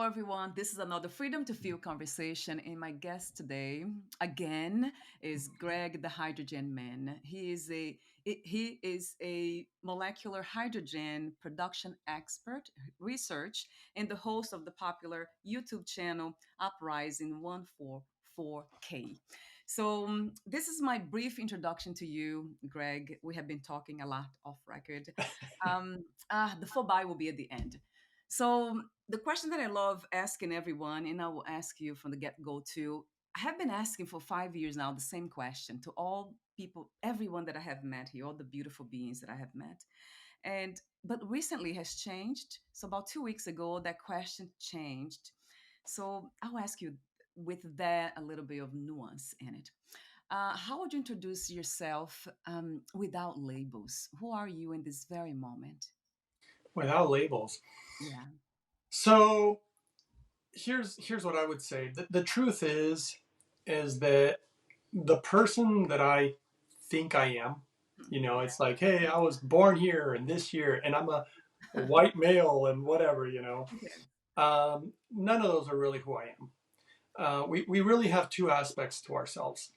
Hello, everyone. This is another Freedom to Feel conversation. And my guest today, again, is Greg, the Hydrogen Man. He is a molecular hydrogen production expert, research, and the host of the popular YouTube channel Uprising 144K. This is my brief introduction to you, Greg. We have been talking a lot off record. The full bio will be at the end. The question that I love asking everyone, and I will ask you from the get go too. I have been asking for 5 years now the same question to all people, everyone that I have met here, all the beautiful beings that I have met. And but recently has changed. So about 2 weeks ago, that question changed. So I'll ask you with that a little bit of nuance in it. How would you introduce yourself without labels? Who are you in this very moment? Without labels. Yeah. So here's what I would say. The truth is that the person that I think I am, it's like, hey, I was born here and this year, and I'm a white male and whatever. Yeah. None of those are really who I am. We really have two aspects to ourselves.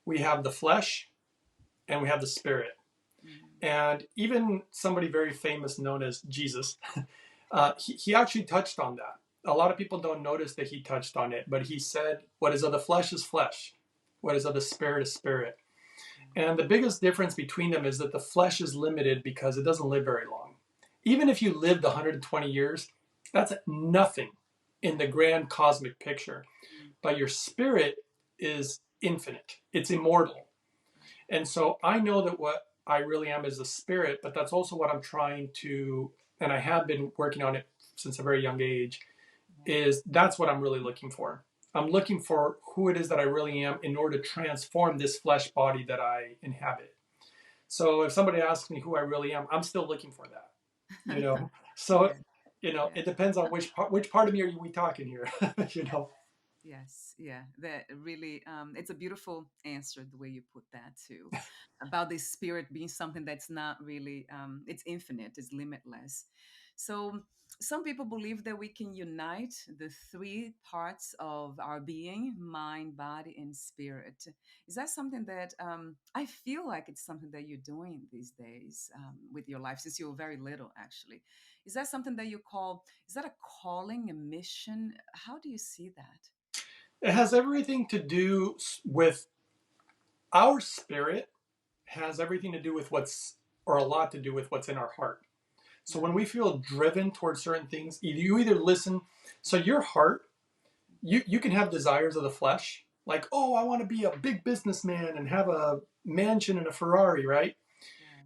We have the flesh and we have the spirit. Mhm. And even somebody very famous known as Jesus, he actually touched on that. A lot of people don't notice that he touched on it, but he said, what is of the flesh is flesh, what is of the spirit is spirit. And the biggest difference between them is that the flesh is limited because it doesn't live very long. Even if you lived 120 years, that's nothing in the grand cosmic picture. But your spirit is infinite, it's immortal. And so I know that what I really am is the spirit, but that's also what I'm trying to, and I have been working on it since a very young age, is that's what I'm really looking for. I'm looking for who it is that I really am in order to transform this flesh body that I inhabit. So if somebody asks me who I really am, I'm still looking for that. You know, so Yeah. Yeah. it depends on which part of me are we talking here. you know. Yes. Yeah. That really, it's a beautiful answer the way you put that too, about the spirit being something that's not really, it's infinite, it's limitless. So some people believe that we can unite the three parts of our being, mind, body, and spirit. Is that something that I feel like it's something that you're doing these days with your life since you were very little, actually? Is that something that you call, is that a calling, a mission? How do you see that? It has everything to do with our spirit, has everything to do with or a lot to do with what's in our heart. So when Right. we feel driven towards certain things, you either listen. So your heart, you can have desires of the flesh, like, oh, I want to be a big businessman and have a mansion and a Ferrari, right? Yeah.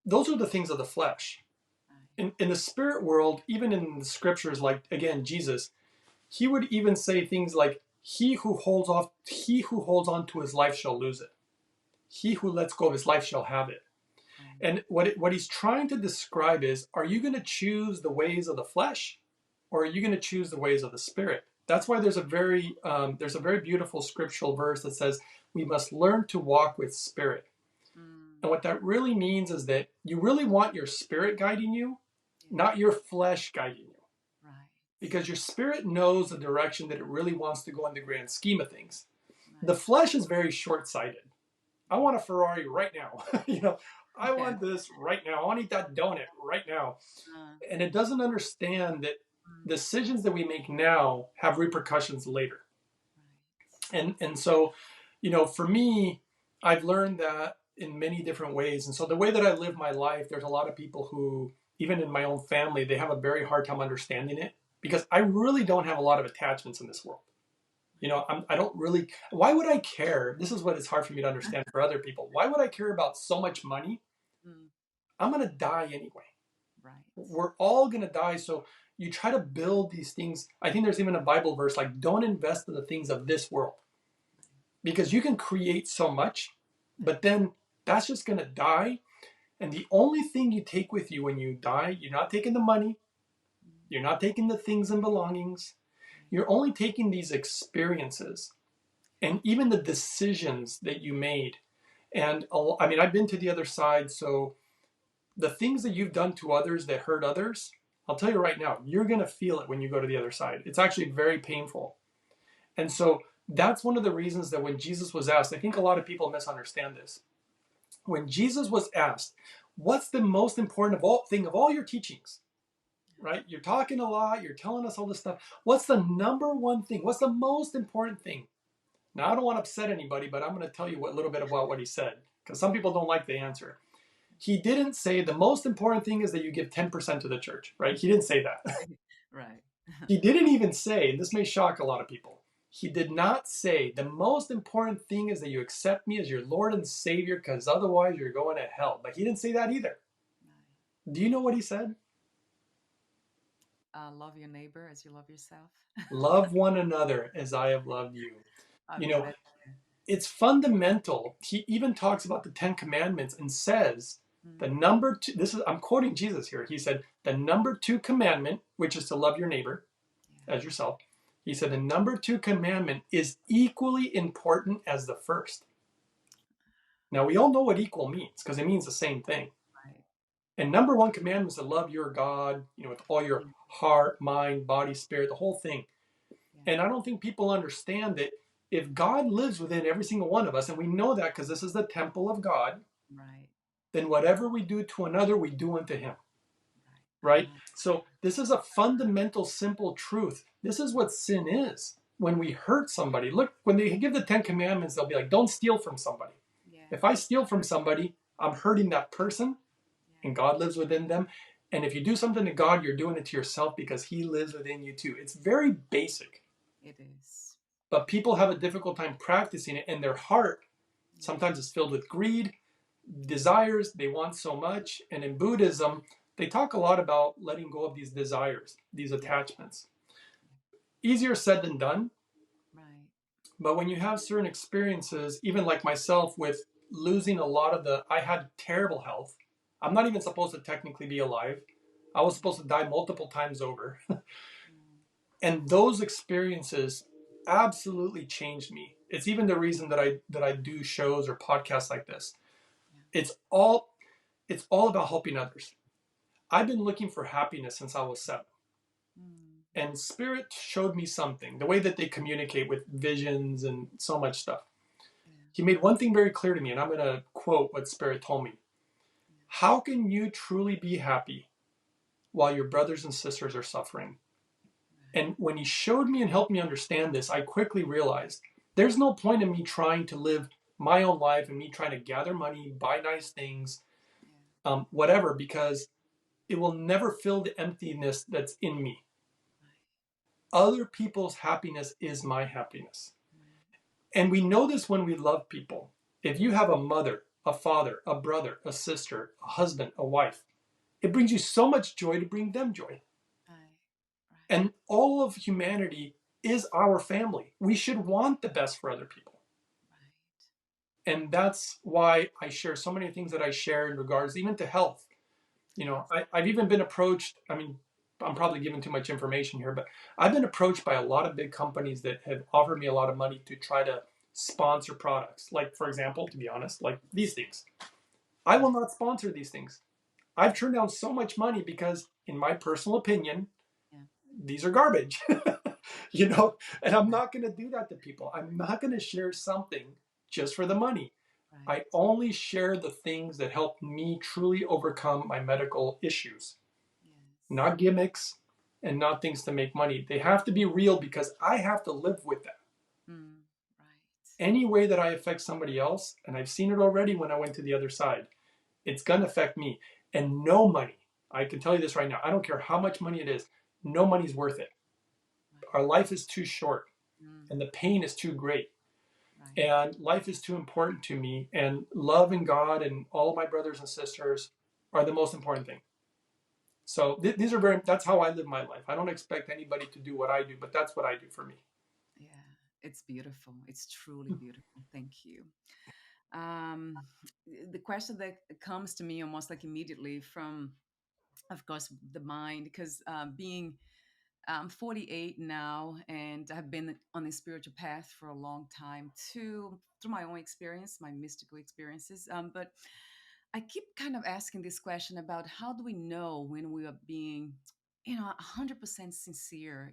Those are the things of the flesh. Right. In the spirit world, even in the scriptures, like again, Jesus, he would even say things like, he who holds on to his life shall lose it. He who lets go of his life shall have it. Right. And what he's trying to describe is, are you going to choose the ways of the flesh, or are you going to choose the ways of the spirit? That's why there's a very beautiful scriptural verse that says we must learn to walk with spirit. Mm. And what that really means is that you really want your spirit guiding you, Yeah. not your flesh guiding you, Right. because your spirit knows the direction that it really wants to go in the grand scheme of things. The Right. flesh is very short-sighted. I Yeah. want a Ferrari right now. I Yeah. want this right now. I want to eat that donut right now. Uh, And it doesn't understand that mm. decisions that we make now have repercussions later. Right. And so, for me, I've learned that in many different ways. And so the way that I live my life, there's a lot of people who, even in my own family, they have a very hard time understanding it because I really don't have a lot of attachments in this world. I don't really, why would I care? This is what is hard for me to understand for other people. Why would I care about so much money? Mm. I'm going to die anyway. Right. We're all going to die. So you try to build these things. I think there's even a Bible verse like, don't invest in the things of this world because you can create so much, but then that's just going to die. And the only thing you take with you when you die, you're not taking the money, Mm. you're not taking the things and belongings, you're only taking these experiences and even the decisions that you made. And I mean, I've been to the other side. So the things that you've done to others that hurt others I'll tell you right now, you're going to feel it when you go to the other side. It's actually very painful. And so that's one of the reasons that when Jesus was asked, I think a lot of people misunderstand this. When Jesus was asked, what's the most important thing of all your teachings? Right? You're talking a lot, you're telling us all this stuff. What's the number one thing? What's the most important thing? Now, I don't want to upset anybody, but I'm going to tell you a little bit about what he said, because some people don't like the answer. He didn't say the most important thing is that you give 10% to the church, right? He didn't say that. Right. He didn't even say, and this may shock a lot of people, he did not say the most important thing is that you accept me as your Lord and Savior, because otherwise you're going to hell. But he didn't say that either. Do you know what he said? Love your neighbor as you love yourself. Love one another as I have loved you. I You mean, know, that. it's fundamental. He even talks about the 10 Commandments and says the Mm, number two, this is, I'm quoting Jesus here. He said, the number two commandment, which is to love your neighbor yeah. as yourself. He said, the number two commandment is equally important as the first. Now, we all know what equal means because it means the same thing. Right. And number one commandment is to love your God, with all your Mm, heart, mind, body, spirit, the whole thing. yeah. And I don't think people understand that if God lives within every single one of us, and we know that because this is the temple of God, Right. then whatever we do to another, we do unto him, right? Right. So this is a fundamental, simple truth. This is what sin is. When we hurt somebody, look, when they give the 10 Commandments, they'll be like, don't steal from somebody. Yeah. If I steal from somebody, I'm hurting that person, Yeah. and God lives within them. And if you do something to God, you're doing it to yourself because he lives within you too. It's very basic, It is. but people have a difficult time practicing it, and their heart Yeah. sometimes is filled with greed, desires. They want so much. And in Buddhism, they talk a lot about letting go of these desires, these Yeah. attachments. Easier said than done. Right. But when you have certain experiences, even like myself with losing a lot of I had terrible health. I'm not even supposed to technically be alive. I was supposed to die multiple times over. Mm, And those experiences absolutely changed me. It's even the reason that I do shows or podcasts like this. yeah. It's all it's all about helping others. I've been looking for happiness since I was 7. Mm, And Spirit showed me something, the way that they communicate with visions and so much stuff. yeah. He made one thing very clear to me, and I'm going to quote what Spirit told me. How can you truly be happy while your brothers and sisters are suffering? Right. And when he showed me and helped me understand this, I quickly realized there's no point in me trying to live my own life and me trying to gather money, buy nice things, Yeah. whatever, because it will never fill the emptiness that's in me. Right. Other people's happiness is my happiness. Right. And we know this when we love people. If you have a mother, a father, a brother, a sister, a husband, a wife, it brings you so much joy to bring them joy. Right. Right. And all of humanity is our family. We should want the best for other people. Right. And that's why I share so many things that I share in regards even to health. Yes. I've even been approached. I mean, I'm probably giving too much information here, but I've been approached by a lot of big companies that have offered me a lot of money to try to sponsor products. Like, for example, to be honest, like these things. I will Right. not sponsor these things. I've turned down so much money because, in my personal opinion, Yeah. these are garbage. And I'm Right. not going to do that to people. I'm not going to share something just for the money. I Right. only share the things that help me truly overcome my medical issues, Yes. not gimmicks and not things to make money. They have to be real because I have to live with that. Mm, right. Any way that I affect somebody else, and I've seen it already when I went to the other side, it's going to affect me. And no money, I can tell you this right now, I don't care how much money it is, no money's worth it. Right. Our life is too short Mm, and the pain is too great. right. And life is too important to me. And love and God and all of my brothers and sisters are the most important thing. So these are that's how I live my life. I don't expect anybody to do what I do, but that's what I do for me. Yeah. It's beautiful. It's truly beautiful. Thank you. Um, the question that comes to me almost like immediately from, of course, the mind, because being I'm 48 now, and I've been on a spiritual path for a long time too, through my own experience, my mystical experiences. But I keep kind of asking this question about how do we know when we are being 100% sincere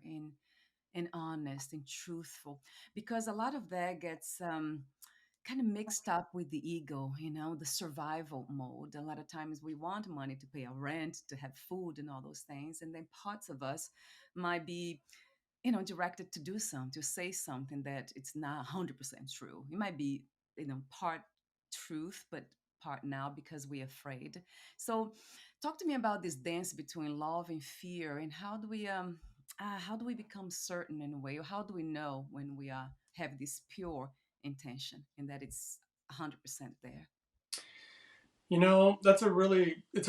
and honest and truthful, because a lot of that gets kind of mixed up with the ego, the survival mode. A lot of times we want money to pay our rent, to have food and all those things, and then parts of us might be directed to do something, to say something that it's not 100% true. It might be part truth, but part now because we're afraid. So talk to me about this dance between love and fear, and how do we become certain in a way, or how do we know when we have this pure intention and that it's 100% there? It's a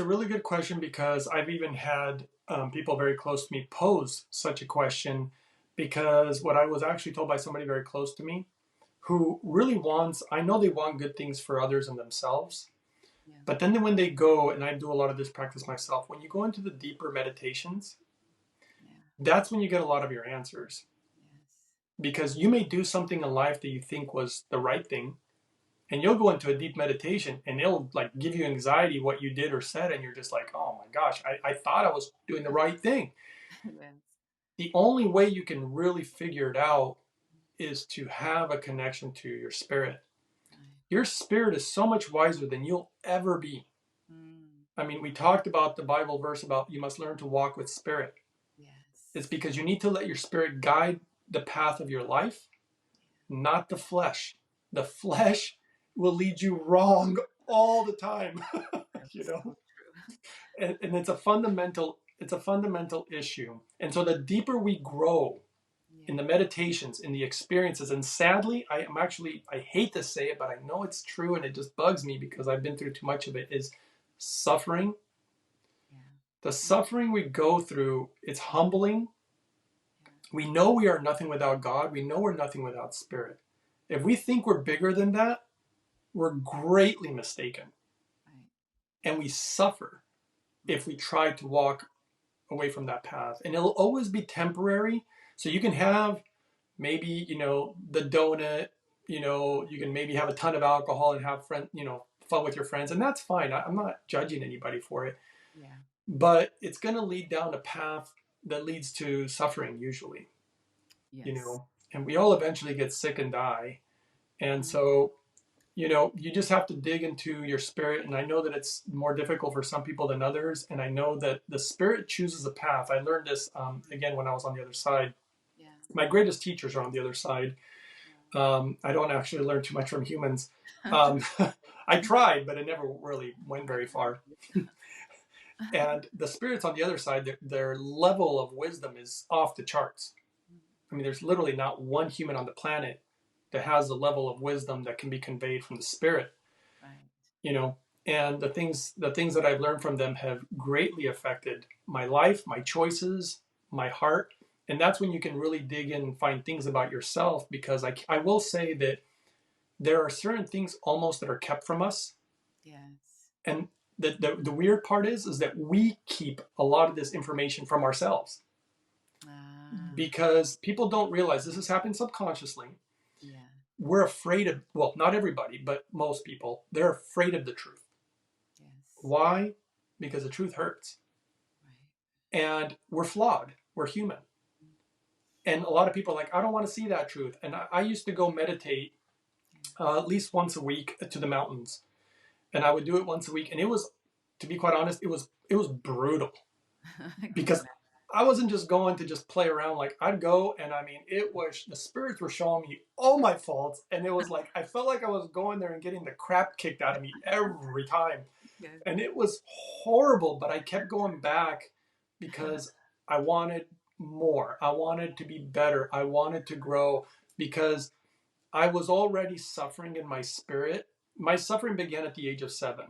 really good question, because I've even had people very close to me pose such a question, because what I was actually told by somebody very close to me who really wants, I know they want good things for others and themselves, Yeah. but then when they go, and I do a lot of this practice myself, when you go into the deeper meditations, Yeah. that's when you get a lot of your answers, Yes. because you may do something in life that you think was the right thing, and you'll go into a deep meditation and it'll like give you anxiety what you did or said, and you're just like, oh my gosh, I thought I was doing the right thing. Yes. The only way you can really figure it out is to have a connection to your spirit. Right. Your spirit is so much wiser than you'll ever be. Mm. I mean, we talked about the Bible verse about you must learn to walk with spirit. It's Yes. because you need to let your spirit guide the path of your life, not the flesh. The flesh will lead you wrong all the time. That's you so know, true. and it's a fundamental issue. And so the deeper we grow in Yeah. the meditations, in the experiences, and sadly, I hate to say it, but I know it's true, and it just bugs me because I've been through too much of it, is suffering. Yeah. The Mm. suffering we go through, it's humbling. Yeah. We know we are nothing without God. We know we're nothing without spirit. If we think we're bigger than that, we're greatly mistaken. Right. And we suffer if we Mm. try to walk away from that path. And it'll always be temporary. So you can have maybe, the donut, you can maybe have a ton of alcohol and have fun with your friends. And that's fine. I'm not judging anybody for it. Yeah. But it's going to lead down a path that leads to suffering usually, Yes. and we all eventually get sick and die. And Mm. so, you just have to dig into your spirit. And I know that it's more difficult for some people than others. And I know that the spirit chooses a path. I learned this, again, when I was on the other side. Yeah. My greatest teachers are on the other side. Yeah. I don't actually learn too much from humans. Um, I tried, but it never really went very far. And the spirits on the other side, their level of wisdom is off the charts. I mean, there's literally not one human on the planet that has the level of wisdom that can be conveyed from the spirit, Right. you know. And the things that I've learned from them have greatly affected my life, my choices, my heart. And that's when you can really dig in and find things about yourself, because I will say that there are certain things almost that are kept from us. Yes. And the weird part is that we keep a lot of this information from ourselves, Ah. because people don't realize this is happening subconsciously. Yeah. We're afraid of, well, not everybody, but most people, they're afraid of the truth. Yes. Why? Because the truth hurts. Right. And we're flawed. We're human. And a lot of people are like, I don't want to see that truth. And I used to go meditate at least once a week to the mountains. And I would do it once a week. And it was, to be quite honest, it was brutal, Yeah. I can because imagine. I wasn't just going to just play around. Like, I'd go, and I mean, it was, the spirits were showing me all my faults. And it was like, I felt like I was going there and getting the crap kicked out of me every time. Yes. And it was horrible, but I kept going back because I wanted more. I wanted to be better. I wanted to grow, because I was already suffering in my spirit. My suffering began at the age of 7,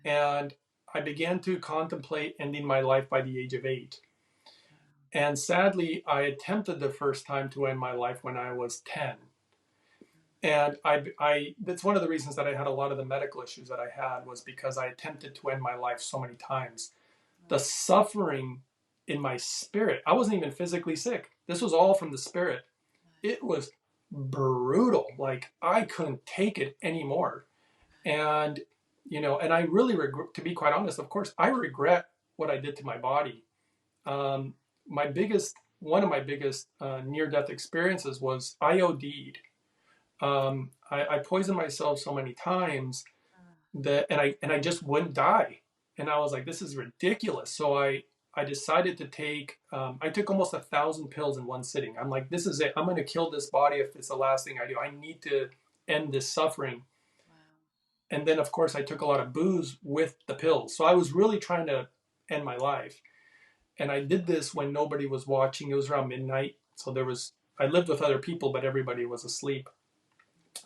Yeah. and I began to contemplate ending my life by the age of 8. And sadly, I attempted the first time to end my life when I was 10. And that's one of the reasons that I had a lot of the medical issues that I had, was because I attempted to end my life so many times. The Right. suffering in my spirit, I wasn't even physically sick. This was all from the spirit. Right. It was brutal. Like, I couldn't take it anymore. And, and I really regret, to be quite honest, of course, I regret what I did to my body. um, one of my biggest near-death experiences was I OD'd. I poisoned myself so many times that, and I just wouldn't die, and I was like, this is ridiculous. So I decided to take. I took almost 1,000 pills in one sitting. I'm like, this is it. I'm going to kill this body if it's the last thing I do. I need to end this suffering. Wow. And then, of course, I took a lot of booze with the pills. So I was really trying to end my life. And I did this when nobody was watching. It was around midnight. So I lived with other people, but everybody was asleep.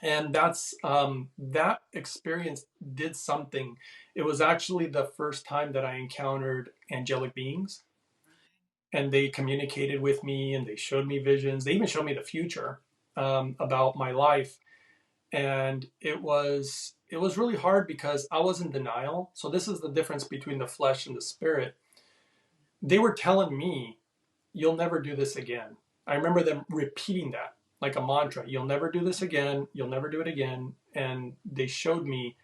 And that experience did something. It was actually the first time that I encountered angelic beings, and they communicated with me and they showed me visions. They even showed me the future, about my life. And it was really hard because I was in denial. So this is the difference between the flesh and the spirit. They were telling me, you'll never do this again. I remember them repeating that like a mantra. You'll never do this again. You'll never do it again. And they showed me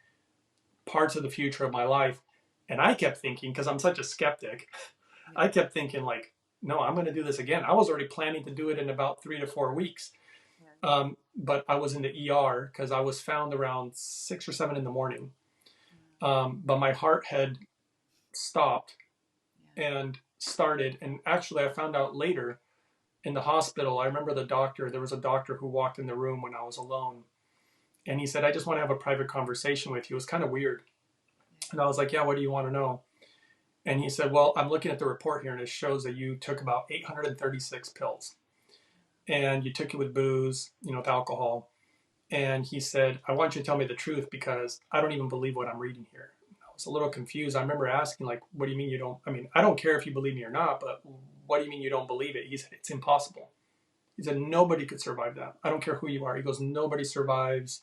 parts of the future of my life. And I kept thinking, because I'm such a skeptic, I kept thinking like, no, I'm going to do this again. I was already planning to do it in about 3 to 4 weeks. But I was in the ER because I was found around 6 or 7 in the morning. But my heart had stopped and started. And actually, I found out later in the hospital, I remember there was a doctor who walked in the room when I was alone. And he said, I just want to have a private conversation with you. It was kind of weird. And I was like, yeah, what do you want to know? And he said, well, I'm looking at the report here and it shows that you took about 836 pills. And you took it with booze, with alcohol. And he said, I want you to tell me the truth because I don't even believe what I'm reading here. I was a little confused. I remember asking, like, what do you mean you don't? I mean, I don't care if you believe me or not, but what do you mean you don't believe it? He said, it's impossible. He said, nobody could survive that. I don't care who you are. He goes, nobody survives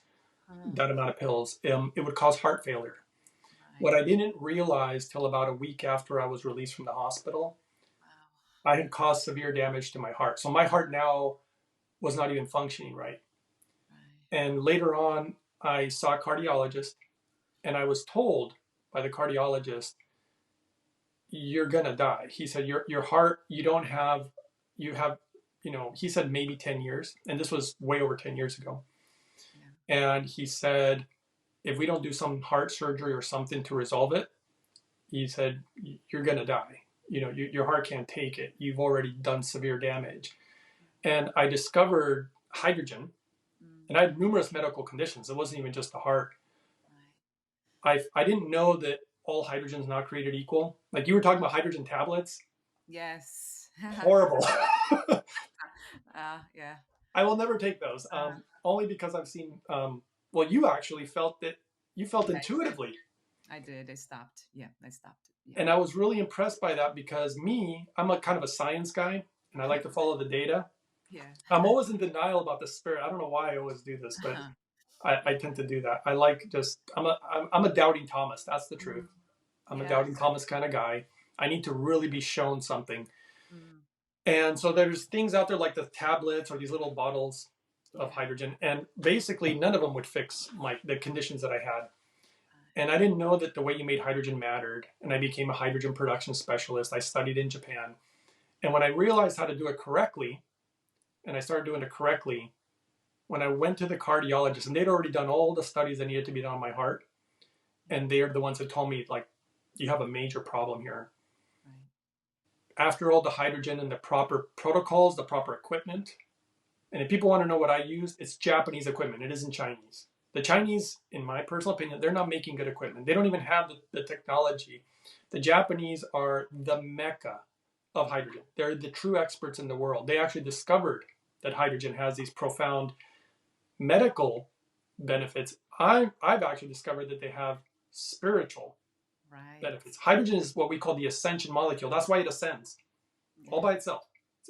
that amount of pills. It would cause heart failure. What I didn't realize till about a week after I was released from the hospital, I had caused severe damage to my heart. So my heart now was not even functioning right. And later on, I saw a cardiologist, and I was told by the cardiologist, you're going to die. He said, your heart, you have, he said maybe 10 years. And this was way over 10 years ago. Yeah. And he said, if we don't do some heart surgery or something to resolve it, he said, you're going to die. Your heart can't take it. You've already done severe damage. And I discovered hydrogen, and I had numerous medical conditions. It wasn't even just the heart. I didn't know that all hydrogen is not created equal. Like you were talking about hydrogen tablets. Yes. Horrible. Yeah. I will never take those. Only because I've seen, well, you actually felt that, you felt intuitively. I did. I stopped. Yeah, I stopped. Yeah. And I was really impressed by that because I'm a kind of a science guy and I like to follow the data. Yeah. I'm always in denial about the spirit. I don't know why I always do this, but I tend to do that. I like I'm a doubting Thomas. That's the truth. I'm a doubting Thomas kind of guy. I need to really be shown something. And so there's things out there like the tablets or these little bottles of hydrogen. And basically none of them would fix the conditions that I had. And I didn't know that the way you made hydrogen mattered. And I became a hydrogen production specialist. I studied in Japan. And when I realized how to do it correctly, and I started doing it correctly, when I went to the cardiologist, and they'd already done all the studies that needed to be done on my heart, and they're the ones that told me, like, you have a major problem here. Right. After all the hydrogen and the proper protocols, the proper equipment, and if people want to know what I used, it's Japanese equipment. It isn't Chinese. The Chinese, in my personal opinion, they're not making good equipment. They don't even have the technology. The Japanese are the mecca of hydrogen. They're the true experts in the world. They actually discovered that hydrogen has these profound medical benefits. I've actually discovered that they have spiritual benefits. Hydrogen is what we call the Ascension molecule. That's why it ascends all by itself.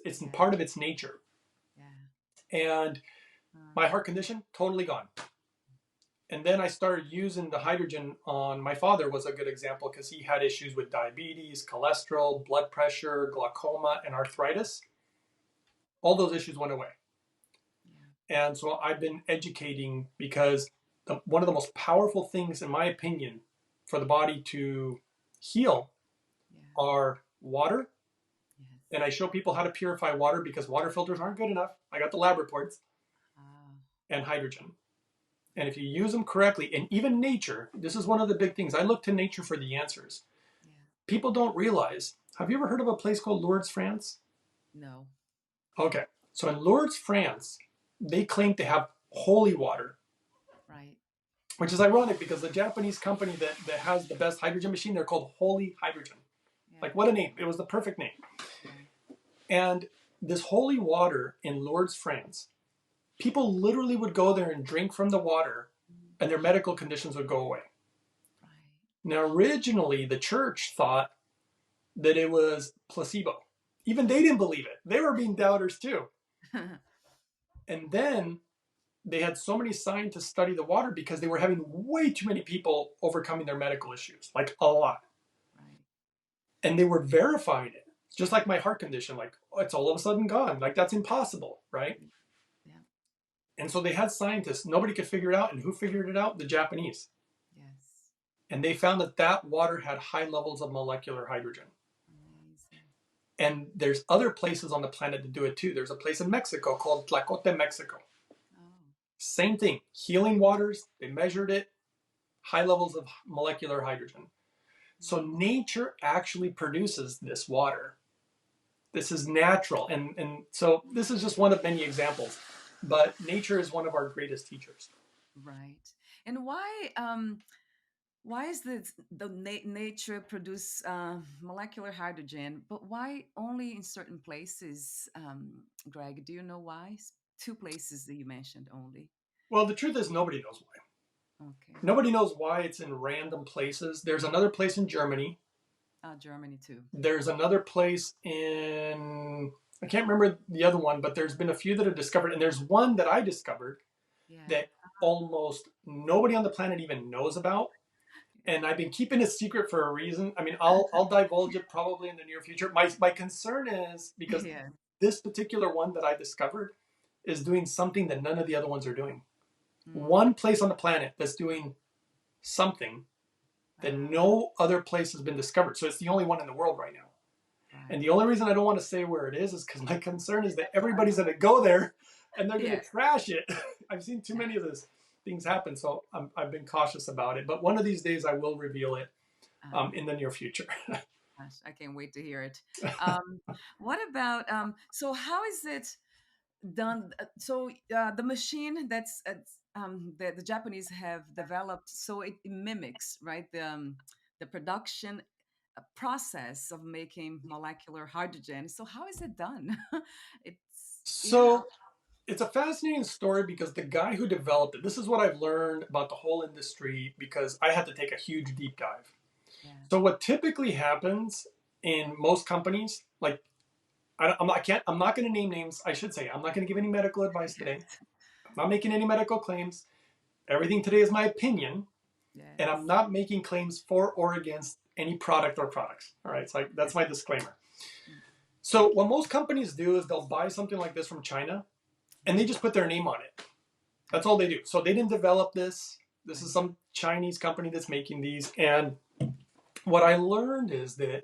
It's part of its nature. And my heart condition, totally gone. And then I started using the hydrogen on my father was a good example because he had issues with diabetes, cholesterol, blood pressure, glaucoma, and arthritis. All those issues went away. Yeah. And so I've been educating because one of the most powerful things, in my opinion, for the body to heal are water and I show people how to purify water because water filters aren't good enough. I got the lab reports. Ah, And hydrogen. And if you use them correctly, and even nature, this is one of the big things. I look to nature for the answers. yeah. People don't realize. Have you ever heard of a place called Lourdes, France? No. Okay. So in Lourdes, France, they claim to have holy water, Right. which is ironic because the Japanese company that has the best hydrogen machine, they're called Holy Hydrogen. Yeah. Like, what a name. It was the perfect name. Yeah. And this holy water in Lourdes, France, people literally would go there and drink from the water and their medical conditions would go away. Right. Now, originally, the church thought that it was placebo. Even they didn't believe it. They were being doubters too. And then they had so many scientists study the water because they were having way too many people overcoming their medical issues, like a lot. Right. And they were verifying it, just like my heart condition, like, oh, it's all of a sudden gone. Like, that's impossible, right? Yeah. And so they had scientists. Nobody could figure it out. And who figured it out? The Japanese. Yes. And they found that that water had high levels of molecular hydrogen. Amazing. And there's other places on the planet to do it too. There's a place in Mexico called Tlacote, Mexico. Oh. Same thing, healing waters. They measured it, high levels of molecular hydrogen. So nature actually produces this water. This is natural. And so this is just one of many examples. But nature is one of our greatest teachers. Right. And why is nature produce molecular hydrogen, but why only in certain places? Greg, do you know why? Two places that you mentioned only. Well, the truth is nobody knows why. Okay. Nobody knows why it's in random places. There's another place in Germany. Germany too. There's another place in, I can't remember the other one, but there's been a few that are discovered. And there's one that I discovered Yeah. that almost nobody on the planet even knows about. And I've been keeping it secret for a reason. I mean, I'll divulge it probably in the near future. My concern is because Yeah. this particular one that I discovered is doing something that none of the other ones are doing. Mm. One place on the planet that's doing something that no other place has been discovered. So it's the only one in the world right now. Right. And the only reason I don't want to say where it is because my concern is that everybody's going to go there and they're going to trash it. I've seen too many of those things happen, so I've been cautious about it. But one of these days I will reveal it in the near future. Gosh, I can't wait to hear it. What about, so how is it done? So the machine that the Japanese have developed, so it mimics, right, the production process of making molecular hydrogen. So how is it done? It's So it's a fascinating story because the guy who developed it, this is what I've learned about the whole industry because I had to take a huge deep dive. Yeah. So what typically happens in most companies, like I'm not going to name names. I should say I'm not going to give any medical advice today. I'm not making any medical claims. Everything today is my opinion, and I'm not making claims for or against any product or products. All right, so that's my disclaimer. So what most companies do is they'll buy something like this from China, and they just put their name on it. That's all they do. So they didn't develop this. This is some Chinese company that's making these. And what I learned is that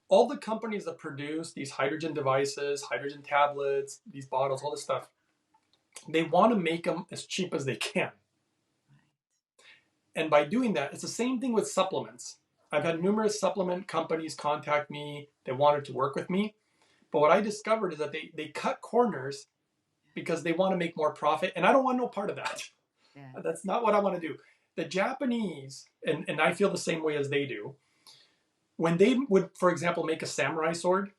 all the companies that produce these hydrogen devices, hydrogen tablets, these bottles, all this stuff, they want to make them as cheap as they can. And by doing that, it's the same thing with supplements. I've had numerous supplement companies contact me. They wanted to work with me. But what I discovered is that they cut corners because they want to make more profit. And I don't want no part of that. Yeah. That's not what I want to do. The Japanese, and I feel the same way as they do, when they would, for example, make a samurai sword,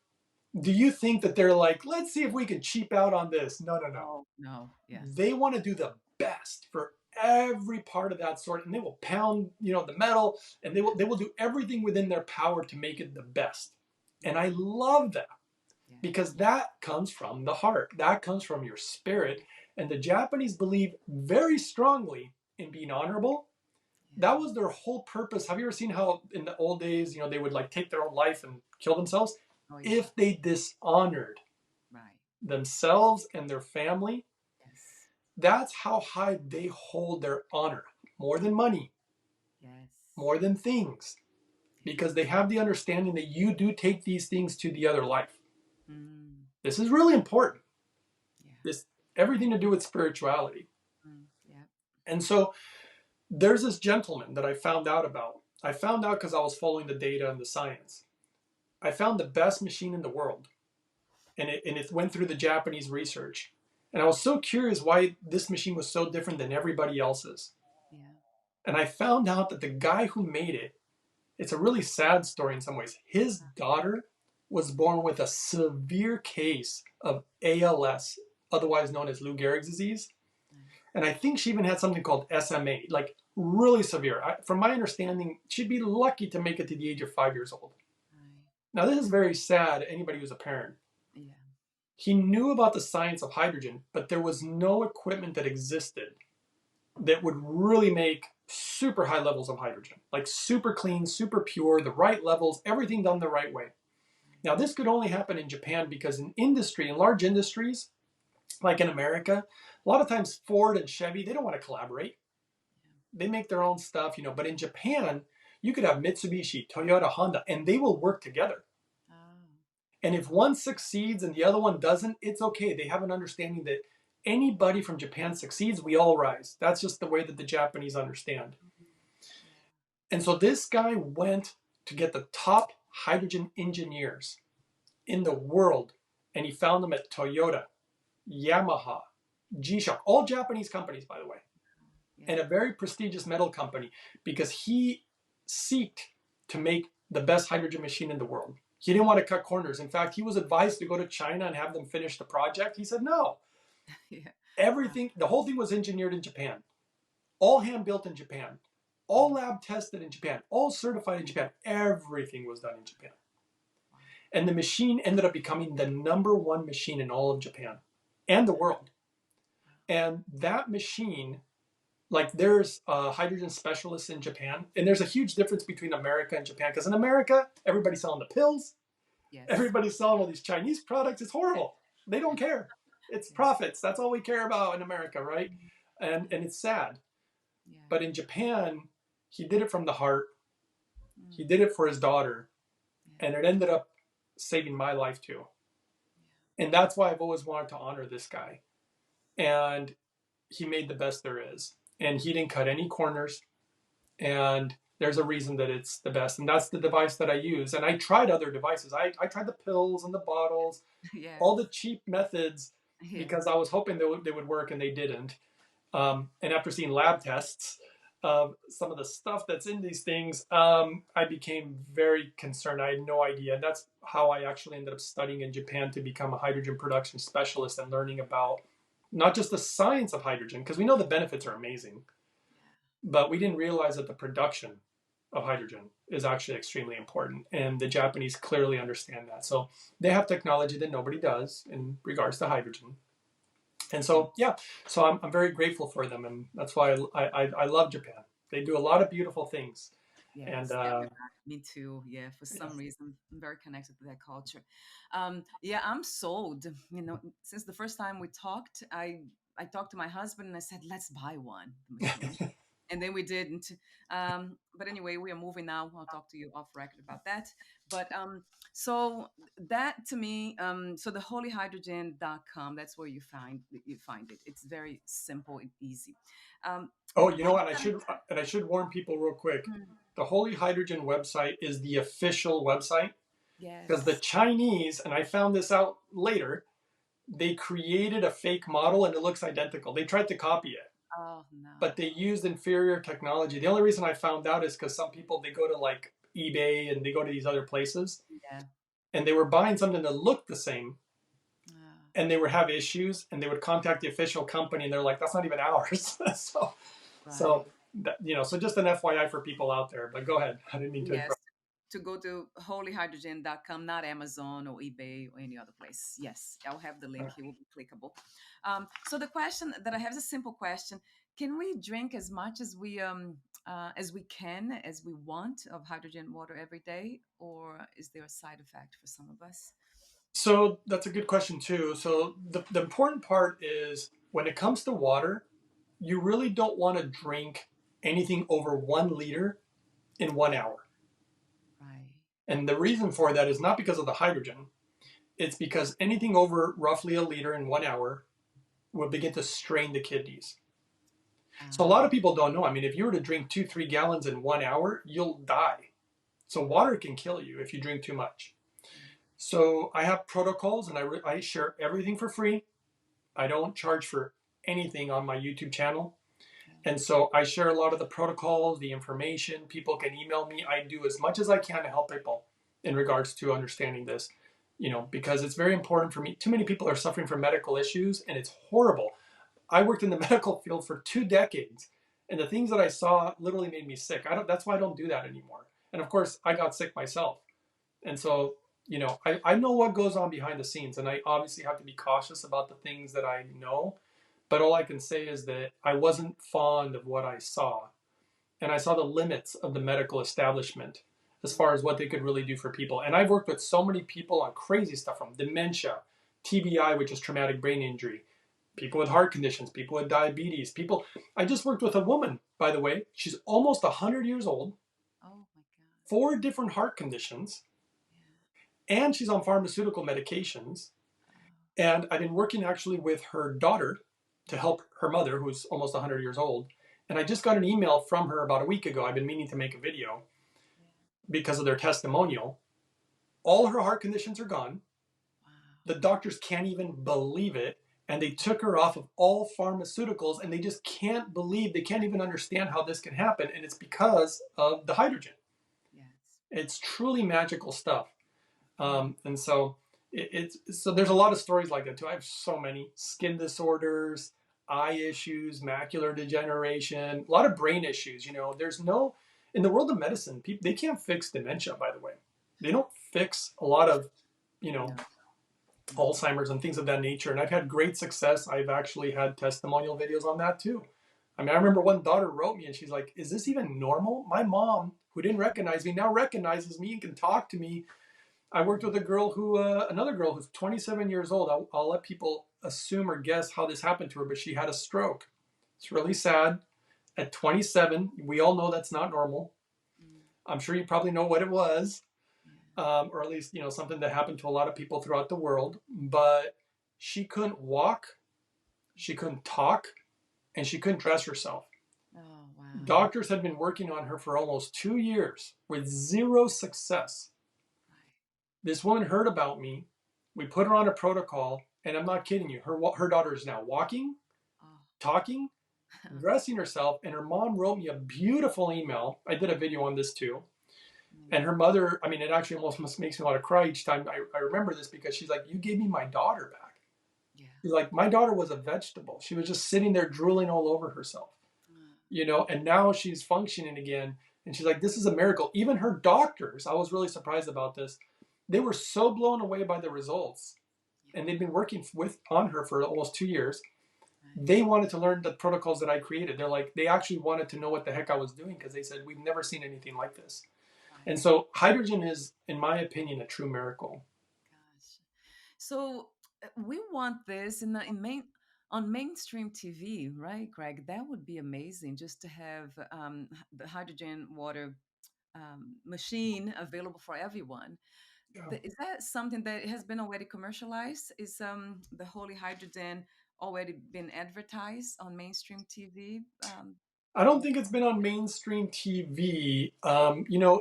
do you think that they're like, let's see if we can cheap out on this? No. Oh, no. Yes. They want to do the best for every part of that sword, and they will pound, the metal, and they will do everything within their power to make it the best. And I love that because that comes from the heart. That comes from your spirit. And the Japanese believe very strongly in being honorable. That was their whole purpose. Have you ever seen how in the old days, they would like take their own life and kill themselves? Oh, yeah. If they dishonored themselves and their family, that's how high they hold their honor. More than money. More than things. Because they have the understanding that you do take these things to the other life. Mm. This is really important. Yeah. This everything to do with spirituality. Yeah. And so there's this gentleman that I found out about. I found out because I was following the data and the science. I found the best machine in the world, and it went through the Japanese research. And I was so curious why this machine was so different than everybody else's. Yeah. And I found out that the guy who made it, it's a really sad story in some ways. His daughter was born with a severe case of ALS, otherwise known as Lou Gehrig's disease. And I think she even had something called SMA, like really severe. From my understanding, she'd be lucky to make it to the age of 5 years old. Right. Now, this is very sad, anybody who's a parent. Yeah. He knew about the science of hydrogen, but there was no equipment that existed that would really make super high levels of hydrogen, like super clean, super pure, the right levels, everything done the right way. Now, this could only happen in Japan because in industry, in large industries, like in America, a lot of times Ford and Chevy, they don't want to collaborate. They make their own stuff, but in Japan, you could have Mitsubishi, Toyota, Honda, and they will work together. Oh. And if one succeeds and the other one doesn't, it's okay. They have an understanding that anybody from Japan succeeds, we all rise. That's just the way that the Japanese understand. And so this guy went to get the top hydrogen engineers in the world, and he found them at Toyota, Yamaha, G-Shock, all Japanese companies, by the way, and a very prestigious metal company, because he sought to make the best hydrogen machine in the world. He didn't want to cut corners. In fact, he was advised to go to China and have them finish the project. He said no. Everything, the whole thing was engineered in Japan, all hand built in Japan, all lab tested in Japan, all certified in Japan. Everything was done in Japan. And the machine ended up becoming the #1 machine in all of Japan and the world. And that machine, like there's hydrogen specialists in Japan, and there's a huge difference between America and Japan, because in America, everybody's selling the pills, everybody's selling all these Chinese products. It's horrible. They don't care. It's profits. That's all we care about in America, right? And it's sad. But in Japan, he did it from the heart. He did it for his daughter, and it ended up saving my life too. And that's why I've always wanted to honor this guy. And he made the best there is. And he didn't cut any corners. And there's a reason that it's the best. And that's the device that I use. And I tried other devices. I tried the pills and the bottles, all the cheap methods, because I was hoping they would work, and they didn't. And after seeing lab tests of some of the stuff that's in these things, I became very concerned. I had no idea. And that's how I actually ended up studying in Japan to become a hydrogen production specialist and learning about not just the science of hydrogen, because we know the benefits are amazing, but we didn't realize that the production of hydrogen is actually extremely important. And the Japanese clearly understand that. So they have technology that nobody does in regards to hydrogen. And so, so I'm very grateful for them. And that's why I love Japan. They do a lot of beautiful things. Yes, me too. Yeah, for some reason, I'm very connected to that culture. I'm sold. Since the first time we talked, I talked to my husband and I said, let's buy one. And then we didn't. But anyway, we are moving now. I'll talk to you off record about that. But so that to me, so the holyhydrogen.com, that's where you find it. It's very simple and easy. You know what? I should warn people real quick. The Holy Hydrogen website is the official website. Yes. Because the Chinese, and I found this out later, they created a fake model and it looks identical. They tried to copy it. Oh, no. But they used inferior technology. The only reason I found out is because some people, they go to like eBay and they go to these other places. Yeah. And they were buying something that looked the same. And they would have issues, and they would contact the official company, and they're like, "That's not even ours." So just an FYI for people out there. But go ahead. I didn't mean to. Yes, to go to holyhydrogen.com, not Amazon or eBay or any other place. Yes, I'll have the link. It will be clickable. So the question that I have is a simple question: can we drink as much as we can, as we want, of hydrogen water every day, or is there a side effect for some of us? So that's a good question too. So the important part is when it comes to water, you really don't want to drink anything over 1 liter in 1 hour. Right. And the reason for that is not because of the hydrogen. It's because anything over roughly a liter in 1 hour will begin to strain the kidneys. So a lot of people don't know. I mean, if you were to drink 2-3 gallons in 1 hour, you'll die. So water can kill you if you drink too much. So I have protocols, and I share everything for free. I don't charge for anything on my YouTube channel. And so I share a lot of the protocols, the information. People can email me. I do as much as I can to help people in regards to understanding this, because it's very important for me. Too many people are suffering from medical issues, and it's horrible. I worked in the medical field for 2 decades, and the things that I saw literally made me sick. That's why I don't do that anymore. And of course, I got sick myself. And so, I know what goes on behind the scenes, and I obviously have to be cautious about the things that I know. But all I can say is that I wasn't fond of what I saw. And I saw the limits of the medical establishment as far as what they could really do for people. And I've worked with so many people on crazy stuff, from dementia, TBI, which is traumatic brain injury, people with heart conditions, people with diabetes, I just worked with a woman, by the way. She's almost 100 years old. Oh my God. 4 different heart conditions. Yeah. And she's on pharmaceutical medications. And I've been working actually with her daughter to help her mother, who's almost 100 years old. And I just got an email from her about a week ago. I've been meaning to make a video because of their testimonial. All her heart conditions are gone. Wow. The doctors can't even believe it. And they took her off of all pharmaceuticals, and they just can't believe, they can't even understand how this can happen. And it's because of the hydrogen. Yes. It's truly magical stuff. And so so there's a lot of stories like that too. I have so many: skin disorders, eye issues, macular degeneration, a lot of brain issues. There's no, in the world of medicine, people, they can't fix dementia, by the way. They don't fix a lot of, Alzheimer's and things of that nature. And I've had great success. I've actually had testimonial videos on that too. I mean, I remember one daughter wrote me and she's like, is this even normal? My mom, who didn't recognize me, now recognizes me and can talk to me. I worked with another girl who's 27 years old. I'll let people assume or guess how this happened to her, but she had a stroke. It's really sad. At 27, we all know that's not normal. I'm sure you probably know what it was. Or at least, something that happened to a lot of people throughout the world. But she couldn't walk, she couldn't talk, and she couldn't dress herself. Oh, wow. Doctors had been working on her for almost 2 years with zero success. This woman heard about me. We put her on a protocol, and I'm not kidding you. Her daughter is now walking, talking, dressing herself, and her mom wrote me a beautiful email. I did a video on this too. And her mother, I mean, it actually almost makes me want to cry each time I remember this, because she's like, you gave me my daughter back. Yeah. She's like, my daughter was a vegetable. She was just sitting there drooling all over herself, and now she's functioning again. And she's like, this is a miracle. Even her doctors, I was really surprised about this. They were so blown away by the results, and they've been working on her for almost 2 years. They wanted to learn the protocols that I created. They actually wanted to know what the heck I was doing, because they said, we've never seen anything like this. And so hydrogen is, in my opinion, a true miracle. Gosh. So we want this on mainstream TV, right, Craig? That would be amazing, just to have the hydrogen water machine available for everyone. Yeah. Is that something that has been already commercialized? Is the holy hydrogen already been advertised on mainstream TV? I don't think it's been on mainstream TV.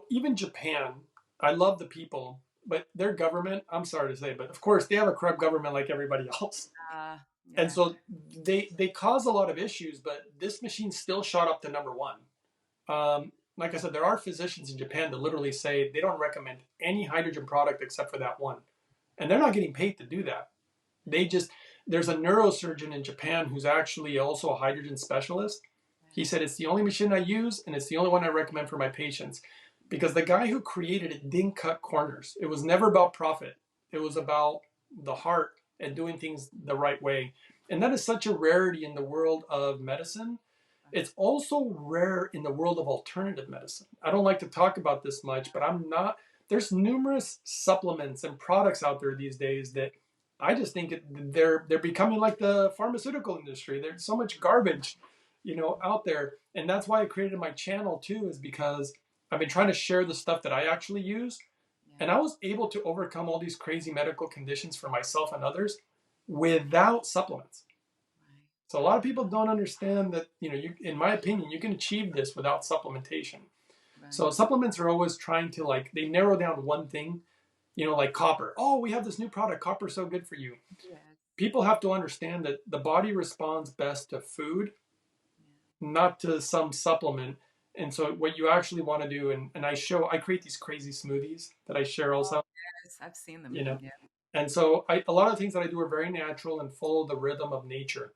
Even Japan, I love the people, but their government, I'm sorry to say, but of course they have a corrupt government like everybody else. Yeah. And so they cause a lot of issues, but this machine still shot up to number one. Like I said, there are physicians in Japan that literally say they don't recommend any hydrogen product except for that one. And they're not getting paid to do that. There's a neurosurgeon in Japan who's actually also a hydrogen specialist. He said, it's the only machine I use, and it's the only one I recommend for my patients. Because the guy who created it didn't cut corners. It was never about profit. It was about the heart and doing things the right way. And that is such a rarity in the world of medicine. It's also rare in the world of alternative medicine. I don't like to talk about this much, but there's numerous supplements and products out there these days that I just think they're becoming like the pharmaceutical industry. There's so much garbage, out there. And that's why I created my channel too, is because I've been trying to share the stuff that I actually use. Yeah. And I was able to overcome all these crazy medical conditions for myself and others without supplements. Right. So a lot of people don't understand that, in my opinion, you can achieve this without supplementation. So Right. supplements are always trying to they narrow down one thing, like copper. Oh, we have this new product. Copper's so good for you. Yes. People have to understand that the body responds best to food, not to some supplement. And so what you actually want to do, and I create these crazy smoothies that I share Oh, also, yes, I've seen them. you know. Yeah. And so a lot of things that I do are very natural and follow the rhythm of nature.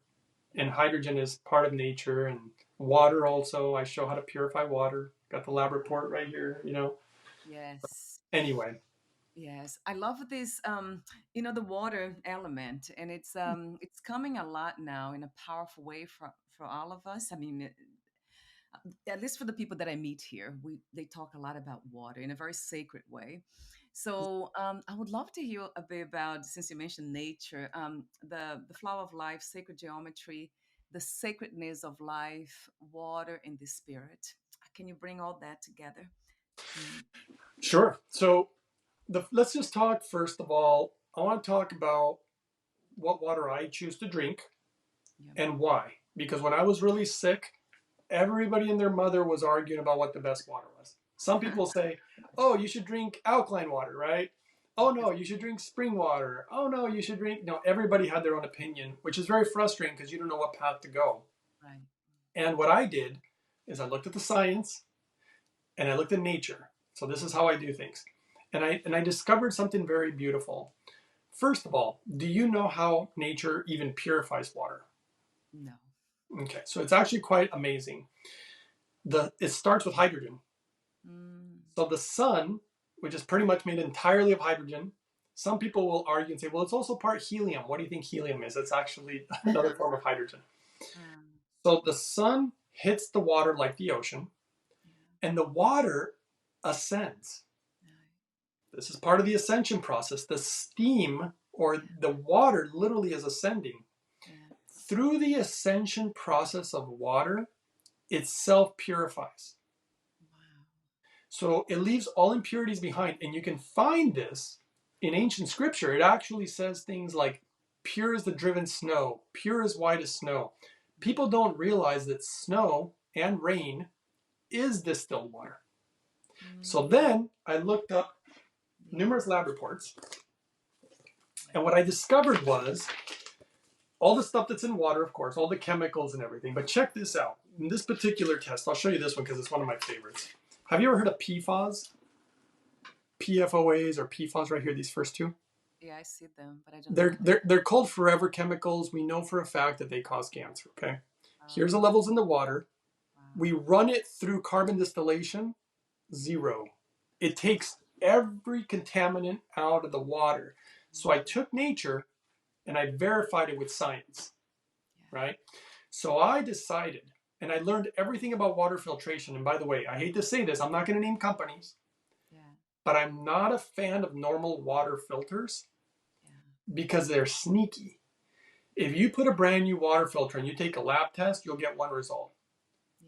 And hydrogen is part of nature, and water also. I show how to purify water. Got the lab report right here. Yes. Anyway, Yes. I love this the water element, and it's coming a lot now in a powerful way for all of us. I mean, at least for the people that I meet here, they talk a lot about water in a very sacred way. So I would love to hear a bit about, since you mentioned nature, the flow of life, sacred geometry, the sacredness of life, water, and the spirit. Can you bring all that together? Mm, sure. So let's just talk first of all. I want to talk about what water I choose to drink yeah. and why. Because when I was really sick, everybody and their mother was arguing about what the best water was. Some people say, oh, you should drink alkaline water, right? Oh no, you should drink spring water. Oh no, you should drink. No, everybody had their own opinion, which is very frustrating because you don't know what path to go. Right. And what I did is I looked at the science and I looked at nature. So this is how I do things. And I discovered something very beautiful. First of all, do you know how nature even purifies water? No. Okay, so it's actually quite amazing. It starts with hydrogen. Mm. So the sun, which is pretty much made entirely of hydrogen, some people will argue and say, well, it's also part helium. What do you think helium is? It's actually another form of hydrogen. Um, So the sun hits the water like the ocean, yeah. and the water ascends. This is part of the ascension process. The steam or the water literally is ascending. Yeah. Through the ascension process of water, it self purifies. Wow. So it leaves all impurities behind. And you can find this in ancient scripture. It actually says things like, pure as the driven snow, pure as white as snow. People don't realize that snow and rain is distilled water. So Mm. then I looked up Yeah. numerous lab reports. And what I discovered was all the stuff that's in water, of course, all the chemicals and everything. But check this out. In this particular test, I'll show you this one because it's one of my favorites. Have you ever heard of PFAS? PFOAs or PFAS right here, these first two? Yeah, I see them, but I don't know They're, what they they're, they're called forever chemicals. We know for a fact that they cause cancer, okay? are. Here's the levels in the water. Wow. We run it through carbon distillation, zero. It takes every contaminant out of the water. So I took nature and I verified it with science, Yeah. right? So I decided, and I learned everything about water filtration. And by the way, I hate to say this, I'm not going to name companies, Yeah. but I'm not a fan of normal water filters Yeah. because they're sneaky. If you put a brand new water filter and you take a lab test, you'll get one result.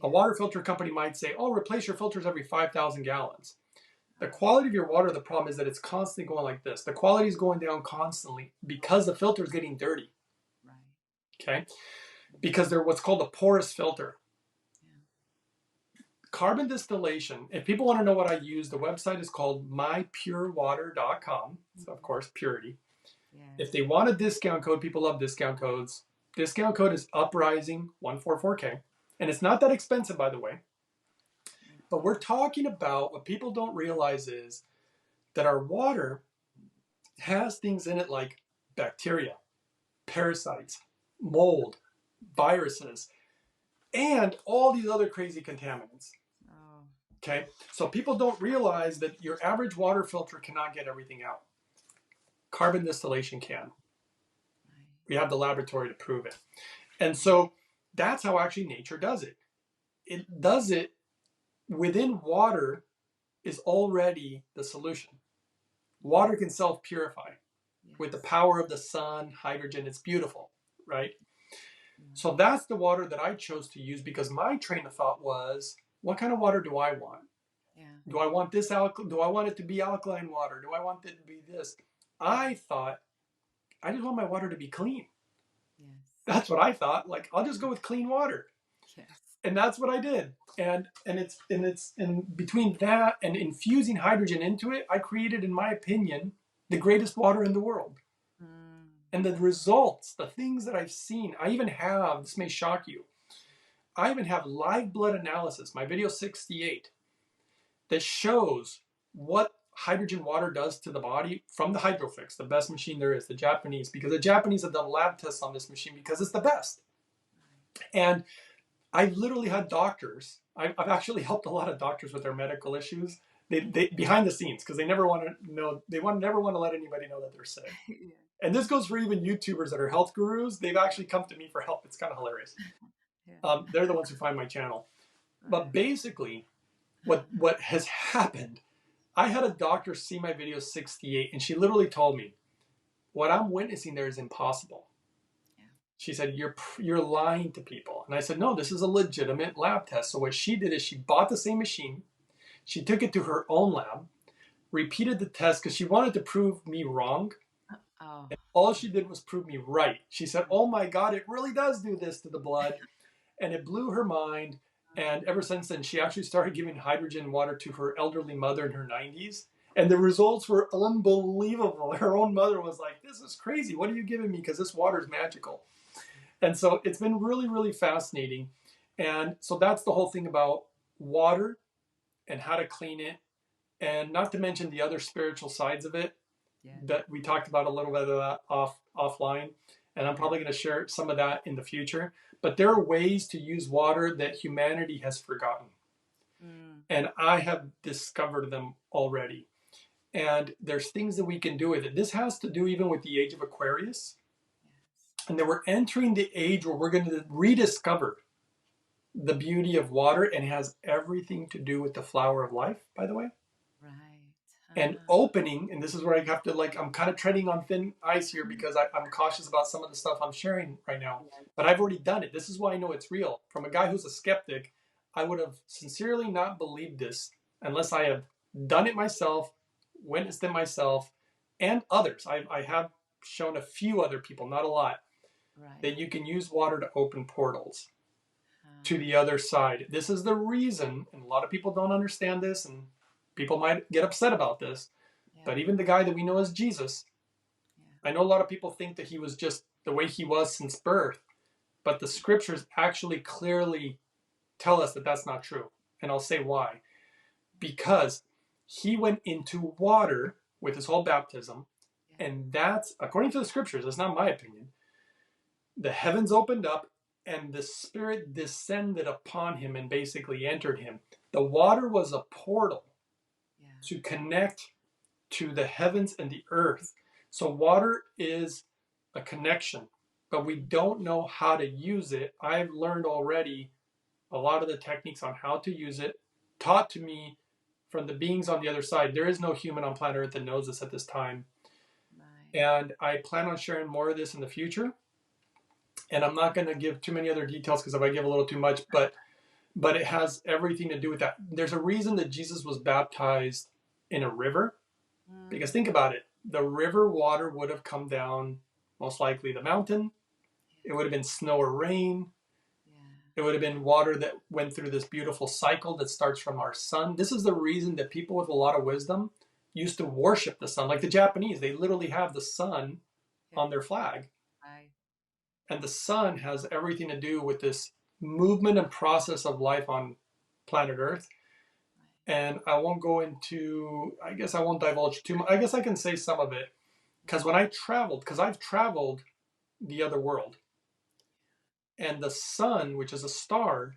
A Yeah. water filter company might say, oh, replace your filters every 5,000 gallons. The Oh, quality of your water, the problem is that it's constantly going like this. The quality is going down constantly because the filter is getting dirty, right. okay? Because they're what's called a porous filter. Yeah. Carbon distillation, if people want to know what I use, the website is called mypurewater.com. So, of course, purity. Yeah. If they want a discount code, people love discount codes. Discount code is uprising144K. And it's not that expensive, by the way. But we're talking about what people don't realize is that our water has things in it like bacteria, parasites, mold, viruses, and all these other crazy contaminants. Oh. Okay, so people don't realize that your average water filter cannot get everything out. Carbon distillation can. Right. We have the laboratory to prove it. And so that's how actually nature does it. It does it within water is already the solution. Water can self purify with the Yes. power of the sun, hydrogen. It's beautiful, right? Yeah. So that's the water that I chose to use because my train of thought was, what kind of water do I want? Yeah. Do I want this do I want it to be alkaline water? Do I want it to be this? I thought I just want my water to be clean. Yes. That's what I thought. Like, I'll just go with clean water. Yes. And that's what I did. And it's in between that and infusing hydrogen into it, I created, in my opinion, the greatest water in the world. Mm. And the results, the things that I've seen, I even have, this may shock you, I even have live blood analysis, my video 68, that shows what hydrogen water does to the body from the Hydrofix, the best machine there is, the Japanese, because the Japanese have done lab tests on this machine because it's the best. And I literally had doctors. I've actually helped a lot of doctors with their medical issues. They behind the scenes, because they never want to know. Never want to let anybody know that they're sick. Yeah. And this goes for even YouTubers that are health gurus. They've actually come to me for help. It's kind of hilarious. Yeah. They're the ones who find my channel. But Right. basically, what has happened? I had a doctor see my video 68, and she literally told me, "What I'm witnessing there is impossible." Yeah. She said, you're lying to people. And I said, no, this is a legitimate lab test. So what she did is she bought the same machine. She took it to her own lab, repeated the test because she wanted to prove me wrong. Oh. And all she did was prove me right. She said, oh my God, it really does do this to the blood. And it blew her mind. And ever since then, she actually started giving hydrogen water to her elderly mother in her 90s. And the results were unbelievable. Her own mother was like, this is crazy. What are you giving me? Because this water is magical. And so it's been really, really fascinating. And so that's the whole thing about water and how to clean it. And not to mention the other spiritual sides of it Yeah. that we talked about a little bit of that offline. And I'm probably going to share some of that in the future. But there are ways to use water that humanity has forgotten. Mm. And I have discovered them already. And there's things that we can do with it. This has to do even with the age of Aquarius. Yes. And then we're entering the age where we're going to rediscover the beauty of water, and it has everything to do with the flower of life, by the way. Right. And opening, and this is where I have to, like, I'm kind of treading on thin ice here because I'm cautious about some of the stuff I'm sharing right now. Yes. But I've already done it. This is why I know it's real. From a guy who's a skeptic, I would have sincerely not believed this unless I have done it myself, witnessed it myself, and others. I have shown a few other people, not a lot, Right. that you can use water to open portals to the other side. This is the reason, and a lot of people don't understand this, and people might get upset about this, Yeah. but even the guy that we know as Jesus, Yeah. I know a lot of people think that he was just the way he was since birth, but the scriptures actually clearly tell us that that's not true. And I'll say why. Because he went into water with his whole baptism, Yeah. and that's, according to the scriptures, that's not my opinion, the heavens opened up and the Spirit descended upon him and basically entered him. The water was a portal Yeah. to connect to the heavens and the earth. So water is a connection, but we don't know how to use it. I've learned already a lot of the techniques on how to use it, taught to me from the beings on the other side. There is no human on planet Earth that knows this at this time. Right. And I plan on sharing more of this in the future. And I'm not going to give too many other details because if I give a little too much, but it has everything to do with that. There's a reason that Jesus was baptized in a river, because think about it. The river water would have come down, most likely the mountain. It would have been snow or rain. Yeah. It would have been water that went through this beautiful cycle that starts from our sun. This is the reason that people with a lot of wisdom used to worship the sun. Like the Japanese, they literally have the sun on their flag. Right. And the sun has everything to do with this movement and process of life on planet Earth. And I won't go into, I guess I won't divulge too much. I guess I can say some of it. Because when I traveled, because I've traveled the other world, and the sun, which is a star,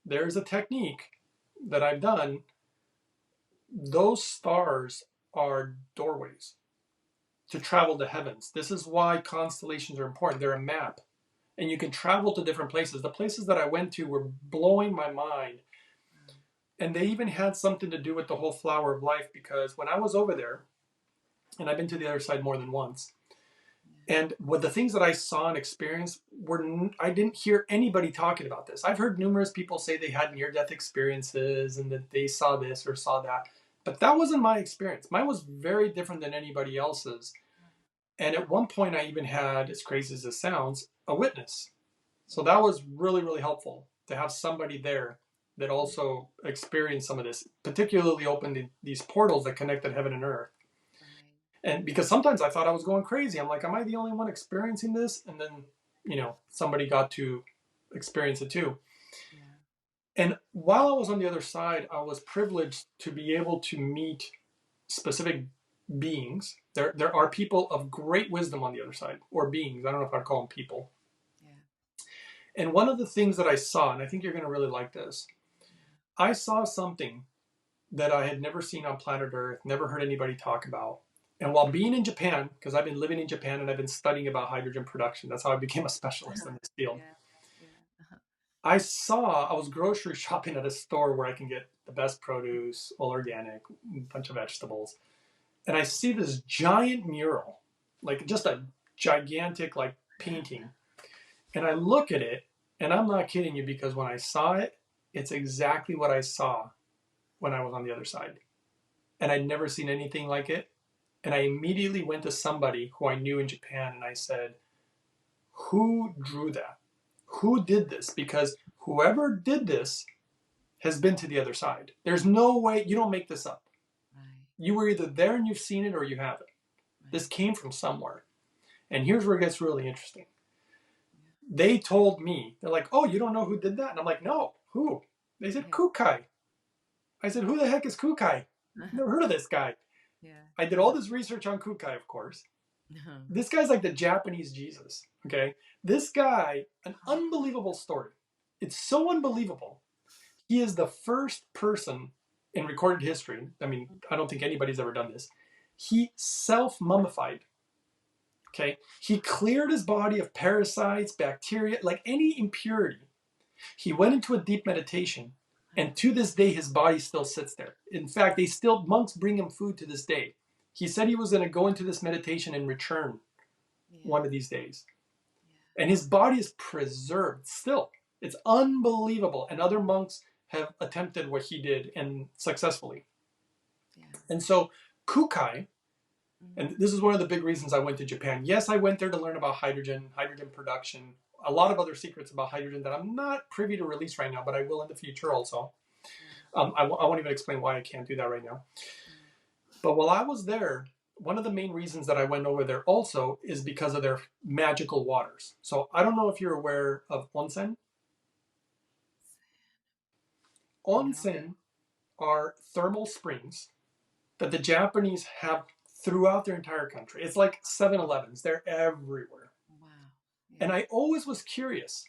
there's a technique that I've done. Those stars are doorways to travel to heavens. This is why constellations are important. They're a map. And you can travel to different places. The places that I went to were blowing my mind. And they even had something to do with the whole flower of life, because when I was over there, and I've been to the other side more than once, And what the things that I saw and experienced were, I didn't hear anybody talking about this. I've heard numerous people say they had near-death experiences and that they saw this or saw that, but that wasn't my experience. Mine was very different than anybody else's. And at one point, I even had, as crazy as it sounds, a witness. So that was really, really helpful to have somebody there that also experienced some of this, particularly opened these portals that connected heaven and earth. And because sometimes I thought I was going crazy. I'm like, am I the only one experiencing this? And then, somebody got to experience it too. Yeah. And while I was on the other side, I was privileged to be able to meet specific beings. There are people of great wisdom on the other side, or beings. I don't know if I'd call them people. Yeah. And one of the things that I saw, and I think you're going to really like this, I saw something that I had never seen on planet Earth, never heard anybody talk about. And while being in Japan, because I've been living in Japan and I've been studying about hydrogen production, that's how I became a specialist in this field. Yeah. I was grocery shopping at a store where I can get the best produce, all organic, a bunch of vegetables. And I see this giant mural, like just a gigantic painting. And I look at it, and I'm not kidding you, because when I saw it, it's exactly what I saw when I was on the other side. And I'd never seen anything like it. And I immediately went to somebody who I knew in Japan and I said, who drew that? Who did this? Because whoever did this has been to the other side. There's no way, you don't make this up. Right. You were either there and you've seen it or you haven't. Right. This came from somewhere. And here's where it gets really interesting. Yeah. They told me, they're like, oh, you don't know who did that? And I'm like, no, who? They said, Kukai. I said, who the heck is Kukai? I've never heard of this guy. Yeah. I did all this research on Kukai, of course. Uh-huh. This guy's like the Japanese Jesus, okay? This guy, an unbelievable story. It's so unbelievable. He is the first person in recorded history. I mean, I don't think anybody's ever done this. He self-mummified, okay? He cleared his body of parasites, bacteria, like any impurity. He went into a deep meditation. And to this day, his body still sits there. In fact, monks bring him food to this day. He said he was going to go into this meditation and return one of these days. Yeah. And his body is preserved still. It's unbelievable. And other monks have attempted what he did and successfully. Yeah. And so Kukai, and this is one of the big reasons I went to Japan. Yes, I went there to learn about hydrogen production, a lot of other secrets about hydrogen that I'm not privy to release right now, but I will in the future also. I won't even explain why I can't do that right now. But while I was there, one of the main reasons that I went over there also is because of their magical waters. So I don't know if you're aware of onsen. Onsen are thermal springs that the Japanese have throughout their entire country. It's like 7-Elevens. They're everywhere. Wow. Yeah. And I always was curious,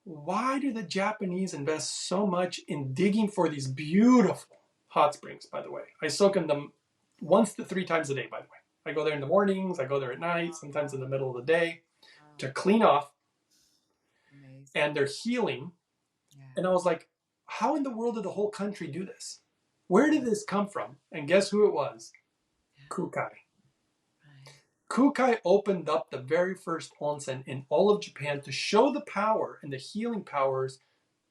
why do the Japanese invest so much in digging for these beautiful hot springs, by the way? I soak in them 1 to 3 times a day, by the way. I go there in the mornings, I go there at night, sometimes in the middle of the day to clean off. Amazing. And they're healing. Yeah. And I was like, how in the world did the whole country do this? Where did this come from? And guess who it was? Yeah. Kukai. Right. Kukai opened up the very first onsen in all of Japan to show the power and the healing powers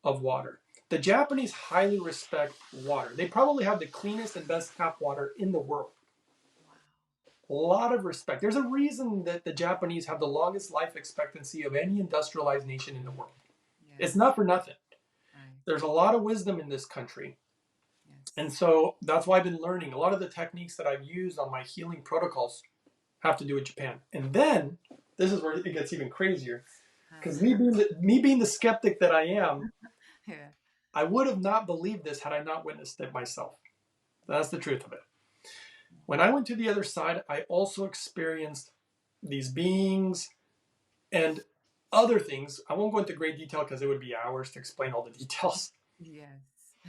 of water. The Japanese highly respect water. They probably have the cleanest and best tap water in the world. Wow. A lot of respect. There's a reason that the Japanese have the longest life expectancy of any industrialized nation in the world. Yes. It's not for nothing. Right. There's a lot of wisdom in this country. Yes. And so that's why I've been learning. A lot of the techniques that I've used on my healing protocols have to do with Japan. And then, this is where it gets even crazier. Because me being the skeptic that I am, yeah. I would have not believed this had I not witnessed it myself. That's the truth of it. When I went to the other side, I also experienced these beings and other things. I won't go into great detail because it would be hours to explain all the details. Yes.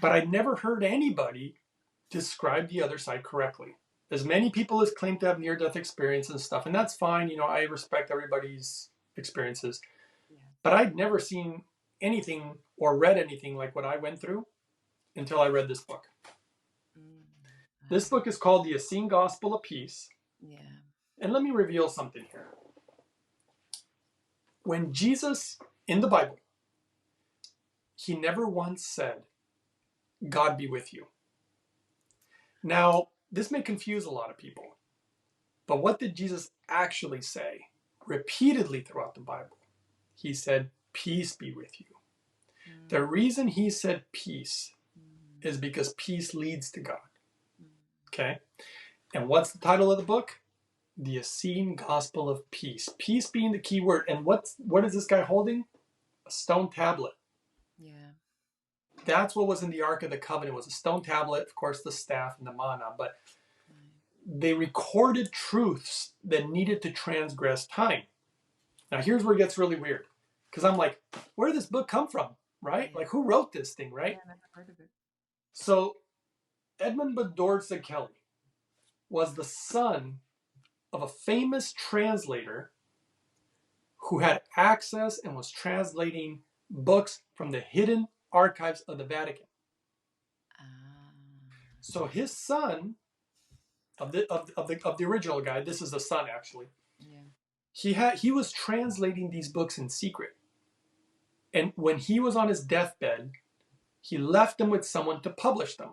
But I never heard anybody describe the other side correctly. As many people as claim to have near-death experience and stuff, and that's fine. I respect everybody's experiences. Yeah. But I'd never seen anything or read anything like what I went through until I read this book. This book is called The Essene Gospel of Peace. Yeah. And let me reveal something here. When Jesus, in the Bible, he never once said, God be with you. Now, this may confuse a lot of people, but what did Jesus actually say repeatedly throughout the Bible? He said, peace be with you. The reason he said peace is because peace leads to God. Okay? And what's the title of the book? The Essene Gospel of Peace. Peace being the key word. And what is this guy holding? A stone tablet. Yeah. That's what was in the Ark of the Covenant, was a stone tablet, of course, the staff and the manna. But they recorded truths that needed to transgress time. Now, here's where it gets really weird. Because I'm like, where did this book come from? Right? Yeah. Like, who wrote this thing, right? Yeah, I never heard of it. So, Edmund Bedorza Kelly was the son of a famous translator who had access and was translating books from the hidden archives of the Vatican. So his son, of the original guy, this is the son actually. Yeah. He was translating these books in secret. And when he was on his deathbed, he left them with someone to publish them.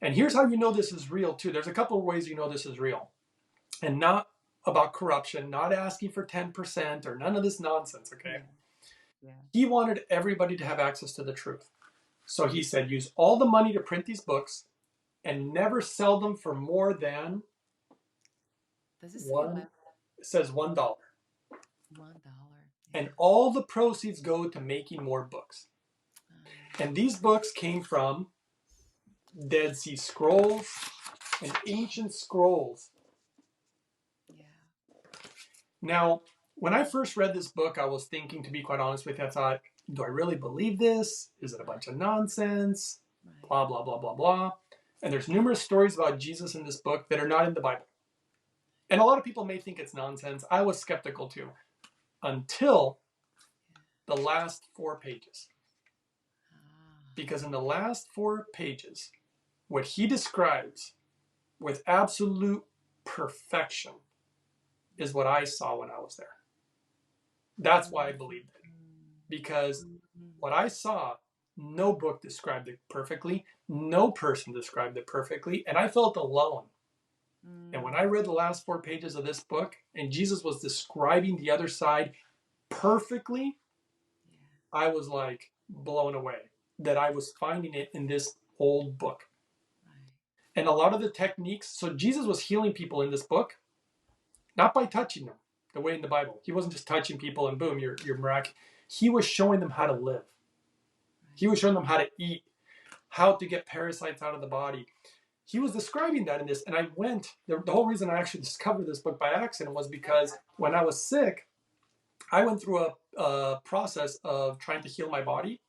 And here's how you know this is real too. There's a couple of ways you know this is real. And not about corruption, not asking for 10% or none of this nonsense, okay? Yeah. He wanted everybody to have access to the truth. So he said, use all the money to print these books and never sell them for more than Does it say $11? It says $1. $1. Yeah. And all the proceeds go to making more books. And these books came from Dead Sea Scrolls and ancient scrolls. Yeah. Now, when I first read this book, I was thinking, to be quite honest with you, I thought, do I really believe this? Is it a bunch of nonsense? Right. Blah, blah, blah, blah, blah. And there's numerous stories about Jesus in this book that are not in the Bible. And a lot of people may think it's nonsense. I was skeptical too, until the last 4 pages. Because in the last 4 pages, what he describes with absolute perfection is what I saw when I was there. That's why I believed it. Because what I saw, no book described it perfectly. No person described it perfectly. And I felt alone. And when I read the last 4 pages of this book, and Jesus was describing the other side perfectly, I was like blown away that I was finding it in this old book. And a lot of the techniques, so Jesus was healing people in this book, not by touching them, the way in the Bible. He wasn't just touching people and boom, you're miraculous. He was showing them how to live. He was showing them how to eat, how to get parasites out of the body. He was describing that in this. And I went, the whole reason I actually discovered this book by accident was because when I was sick, I went through a process of trying to heal my body.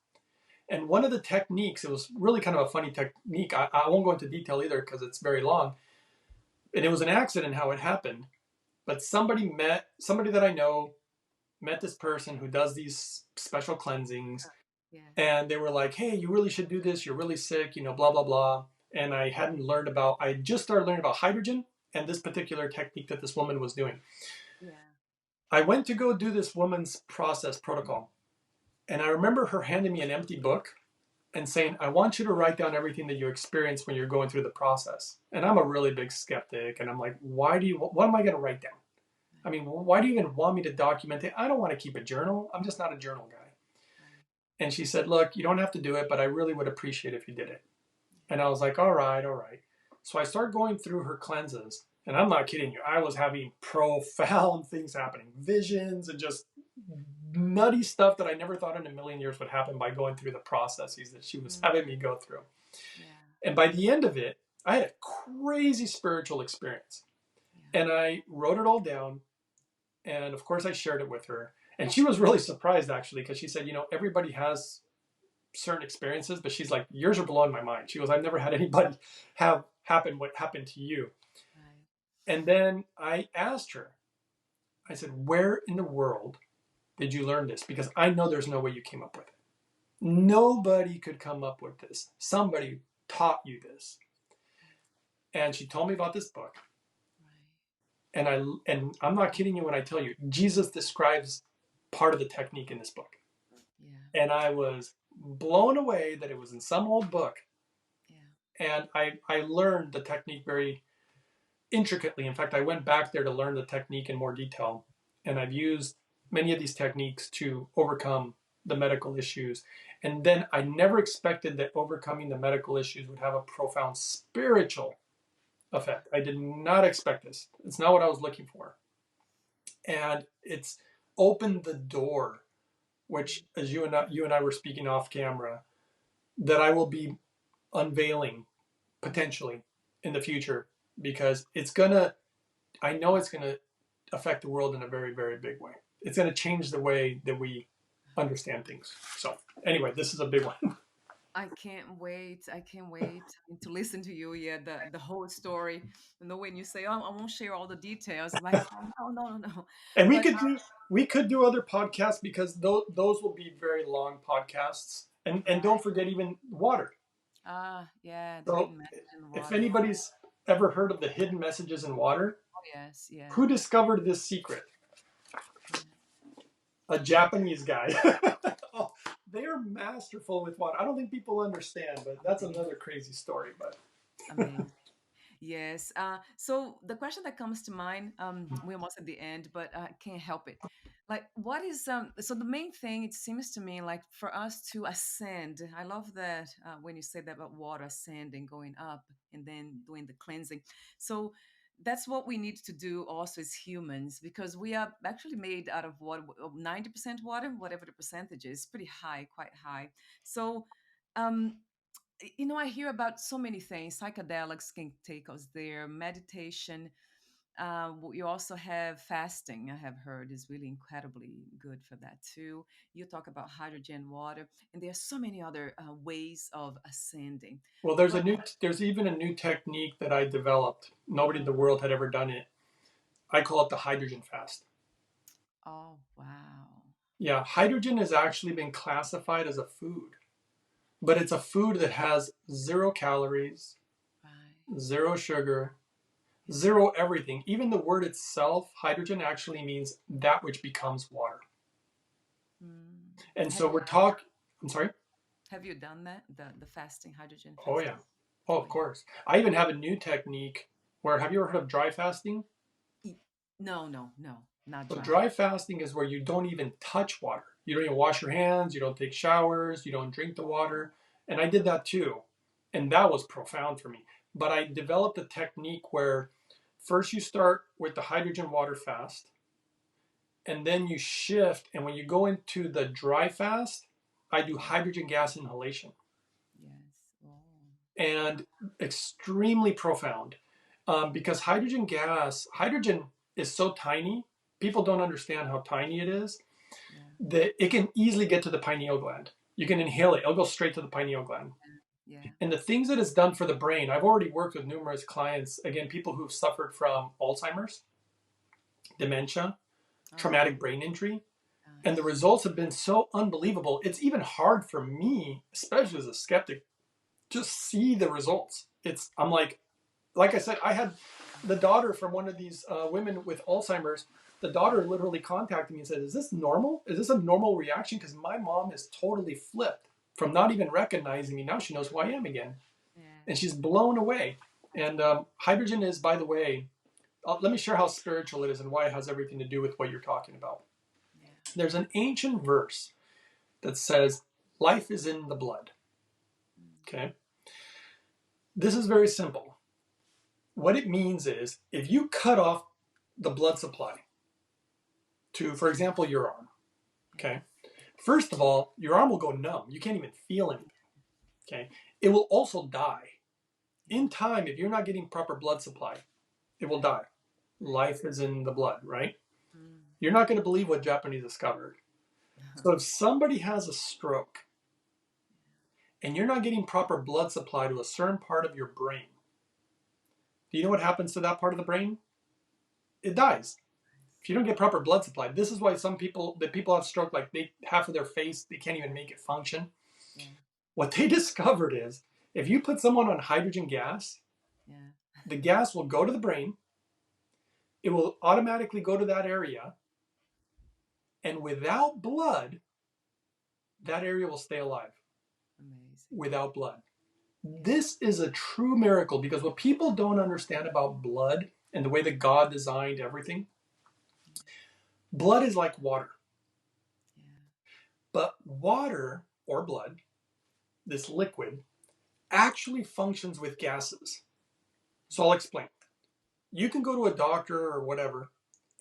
And one of the techniques, it was really kind of a funny technique. I won't go into detail either because it's very long. And it was an accident how it happened. But somebody that I know, met this person who does these special cleansings. Yeah. And they were like, hey, you really should do this. You're really sick, blah, blah, blah. And I just started learning about hydrogen and this particular technique that this woman was doing. Yeah. I went to go do this woman's process protocol. And I remember her handing me an empty book and saying, I want you to write down everything that you experience when you're going through the process. And I'm a really big skeptic. And I'm like, what am I going to write down? I mean, why do you even want me to document it? I don't want to keep a journal. I'm just not a journal guy. And she said, look, you don't have to do it, but I really would appreciate if you did it. And I was like, all right. So I started going through her cleanses. And I'm not kidding you. I was having profound things happening. Visions and just nutty stuff that I never thought in a million years would happen by going through the processes that she was having me go through. Yeah. And by the end of it, I had a crazy spiritual experience. Yeah. And I wrote it all down. And of course, I shared it with her. And she was really surprised, actually, because she said, everybody has certain experiences, but she's like, yours are blowing my mind. She goes, I've never had anybody have happen what happened to you. Right. And then I asked her, I said, where in the world did you learn this? Because I know there's no way you came up with it. Nobody could come up with this. Somebody taught you this. And she told me about this book. And I'm not kidding you when I tell you, Jesus describes part of the technique in this book. Yeah. And I was blown away that it was in some old book. Yeah. And I learned the technique very intricately. In fact, I went back there to learn the technique in more detail. And I've used many of these techniques to overcome the medical issues. And then I never expected that overcoming the medical issues would have a profound spiritual effect. I did not expect this. It's not what I was looking for. And it's opened the door, which, as you and I were speaking off camera, that I will be unveiling potentially in the future, because I know it's gonna affect the world in a very, very big way. It's gonna change the way that we understand things. So anyway, this is a big one. I can't wait. I can't wait to listen to you. Yeah, the whole story. And then when you say, "Oh, I won't share all the details," I'm like, "Oh, no, no, no, no." And But we could do other podcasts, because those will be very long podcasts. And don't forget even water. yeah, the So hidden message in the if water. anybody's ever heard of the hidden messages in water, Oh, yes, yeah, who discovered this secret? yeah. A Japanese guy. Oh, they are masterful with water. I don't think people understand, but that's Amazing, another crazy story. But amazing. Yes. So the question that comes to mind, we're almost at the end, but I can't help it. Like, what is so the main thing, it seems to me, like for us to ascend. I love that when you say that about water ascending, going up, and then doing the cleansing. So that's what we need to do also as humans, because we are actually made out of water, of 90% water, whatever the percentage is, pretty high, quite high. So um I hear about so many things. Psychedelics can take us there, meditation. You also have fasting, I have heard, is really incredibly good for that too. You talk about hydrogen, water, and there are so many other ways of ascending. well, But there's even a new technique that I developed. Nobody in the world had ever done it. I call it the hydrogen fast. oh, wow. Yeah, hydrogen has actually been classified as a food, but it's a food that has 0 calories, Right. 0 sugar, Yeah. zero everything. Even the word itself, hydrogen, actually means that which becomes water. Mm. And Have so you we're talking, I'm sorry? have you done that? The fasting, hydrogen Oh, yeah. fasting? Oh, Oh, of course. I even have a new technique where, have you ever heard of dry fasting? yeah. No, no, no, not So, dry. dry fasting is where you don't even touch water. You don't even wash your hands, you don't take showers, you don't drink the water. And I did that too. And that was profound for me. But I developed a technique where first you start with the hydrogen water fast, and then you shift. And when you go into the dry fast, I do hydrogen gas inhalation, Yes. Oh. and extremely profound, because hydrogen is so tiny. People don't understand how tiny it is, Yeah. that it can easily get to the pineal gland. You can inhale it, it'll go straight to the pineal gland. Yeah. And the things that it's done for the brain, I've already worked with numerous clients, again, people who've suffered from Alzheimer's, dementia, Oh, traumatic brain injury, and the gosh. results have been so unbelievable. It's even hard for me, especially as a skeptic, to see the results. I'm like I said, I had the daughter from one of these women with Alzheimer's. The daughter literally contacted me and said, "Is this normal? Is this a normal reaction? Because my mom is totally flipped from not even recognizing me. Now she knows who I am again, Yeah. and she's blown away." And hydrogen is, by the way, let me share how spiritual it is and why it has everything to do with what you're talking about. Yeah. There's an ancient verse that says, "Life is in the blood." Mm. Okay, this is very simple. What it means is, if you cut off the blood supply to, for example, your arm, Yeah. okay, first of all, your arm will go numb. You can't even feel anything. Okay, it will also die Yeah. in time. If you're not getting proper blood supply, it will Right. die. Life is in the blood, right? Mm. You're not going to believe what Japanese discovered. So if somebody has a stroke and you're not getting proper blood supply to a certain part of your brain, do you know what happens to that part of the brain? It dies. If you don't get proper blood supply, this is why the people have stroke, like half of their face, they can't even make it function. Yeah. What they discovered is, if you put someone on hydrogen gas, Yeah. the gas will go to the brain, it will automatically go to that area, And without blood, that area will stay alive. Amazing. Without blood. This is a true miracle, because what people don't understand about blood and the way that God designed everything, blood is like water. Yeah. But water, or blood, this liquid, actually functions with gases. So I'll explain. You can go to a doctor or whatever,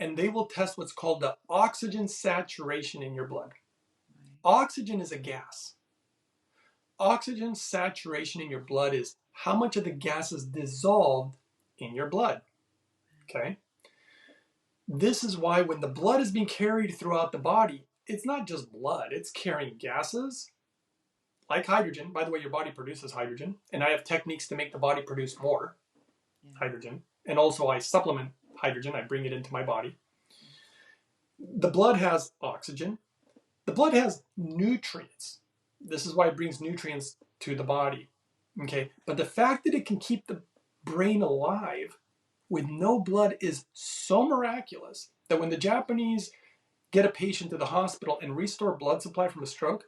and they will test what's called the oxygen saturation in your blood. Right. Oxygen is a gas. Oxygen saturation in your blood is how much of the gas is dissolved in your blood. Okay? This is why when the blood is being carried throughout the body, it's not just blood, it's carrying gases like hydrogen. By the way, your body produces hydrogen, and I have techniques to make the body produce more hydrogen. And also I supplement hydrogen, I bring it into my body. The blood has oxygen. The blood has nutrients. This is why it brings nutrients to the body. Okay, but the fact that it can keep the brain alive with no blood is so miraculous that when the Japanese get a patient to the hospital and restore blood supply from a stroke,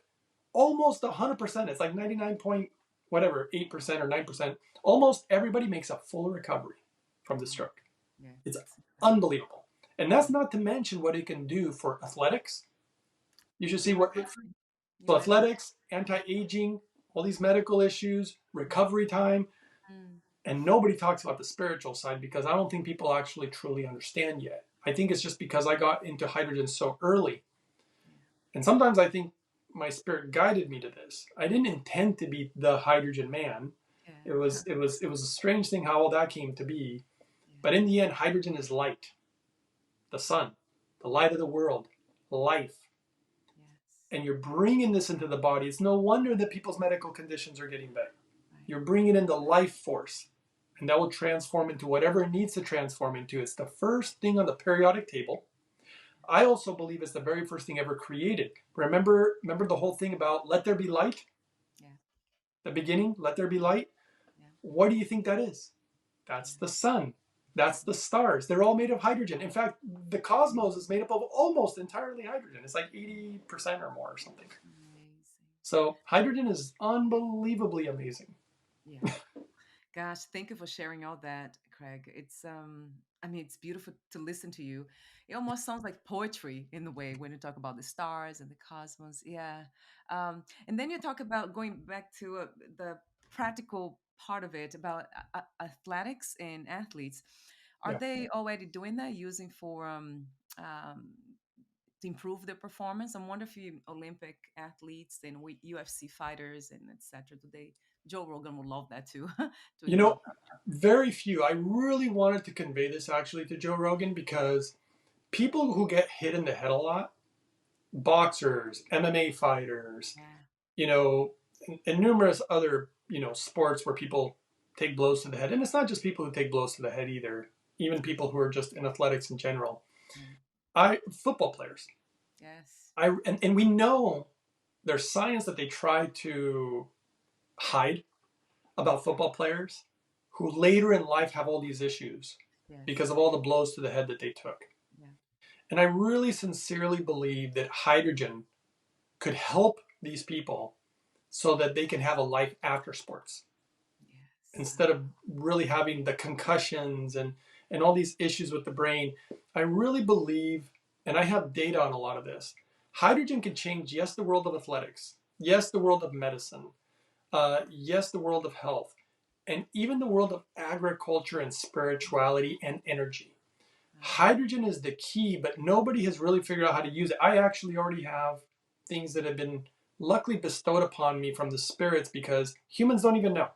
almost 100%, it's like 99 point whatever, 8% or 9%, almost everybody makes a full recovery from the stroke. Yeah. It's unbelievable. And that's not to mention what it can do for athletics. You should see what so athletics, anti-aging, all these medical issues, recovery time, and nobody talks about the spiritual side, because I don't think people actually truly understand yet. I think it's just because I got into hydrogen so early. And sometimes I think my spirit guided me to this. I didn't intend to be the hydrogen man. It was a strange thing how all that came to be. But in the end, hydrogen is light, the sun, the light of the world, life. And you're bringing this into the body. It's no wonder that people's medical conditions are getting better. You're bringing in the life force, and that will transform into whatever it needs to transform into. It's the first thing on the periodic table. I also believe it's the very first thing ever created. Remember the whole thing about let there be light? Yeah. The beginning, let there be light? Yeah. What do you think that is? That's the sun. That's the stars. They're all made of hydrogen. In fact, the cosmos is made up of almost entirely hydrogen. It's like 80% or more or something. Amazing. So hydrogen is unbelievably amazing. Yeah. Gosh, thank you for sharing all that, Craig. It's I mean, it's beautiful to listen to you. It almost sounds like poetry in a way when you talk about the stars and the cosmos. Yeah. And then you talk about going back to the practical part of it about athletics and athletes. Are they already doing that, using for um, to improve their performance? I wonder if you Olympic athletes and UFC fighters and etc. Do they? Joe Rogan would love that too. Very few. I really wanted to convey this actually to Joe Rogan, because people who get hit in the head a lot, boxers, MMA fighters, and numerous other, sports where people take blows to the head. And it's not just people who take blows to the head either, even people who are just in athletics in general. Football players. Yes. And we know there's science that they try to hide about football players who later in life have all these issues because of all the blows to the head that they took. Yeah. And I really sincerely believe that hydrogen could help these people so that they can have a life after sports. Yes. Instead of really having the concussions and all these issues with the brain. I really believe, and I have data on a lot of this, hydrogen can change, yes, the world of athletics, yes, the world of medicine, yes, the world of health, and even the world of agriculture and spirituality and energy. Hydrogen is the key, but nobody has really figured out how to use it. I actually already have things that have been luckily bestowed upon me from the spirits, because humans don't even know.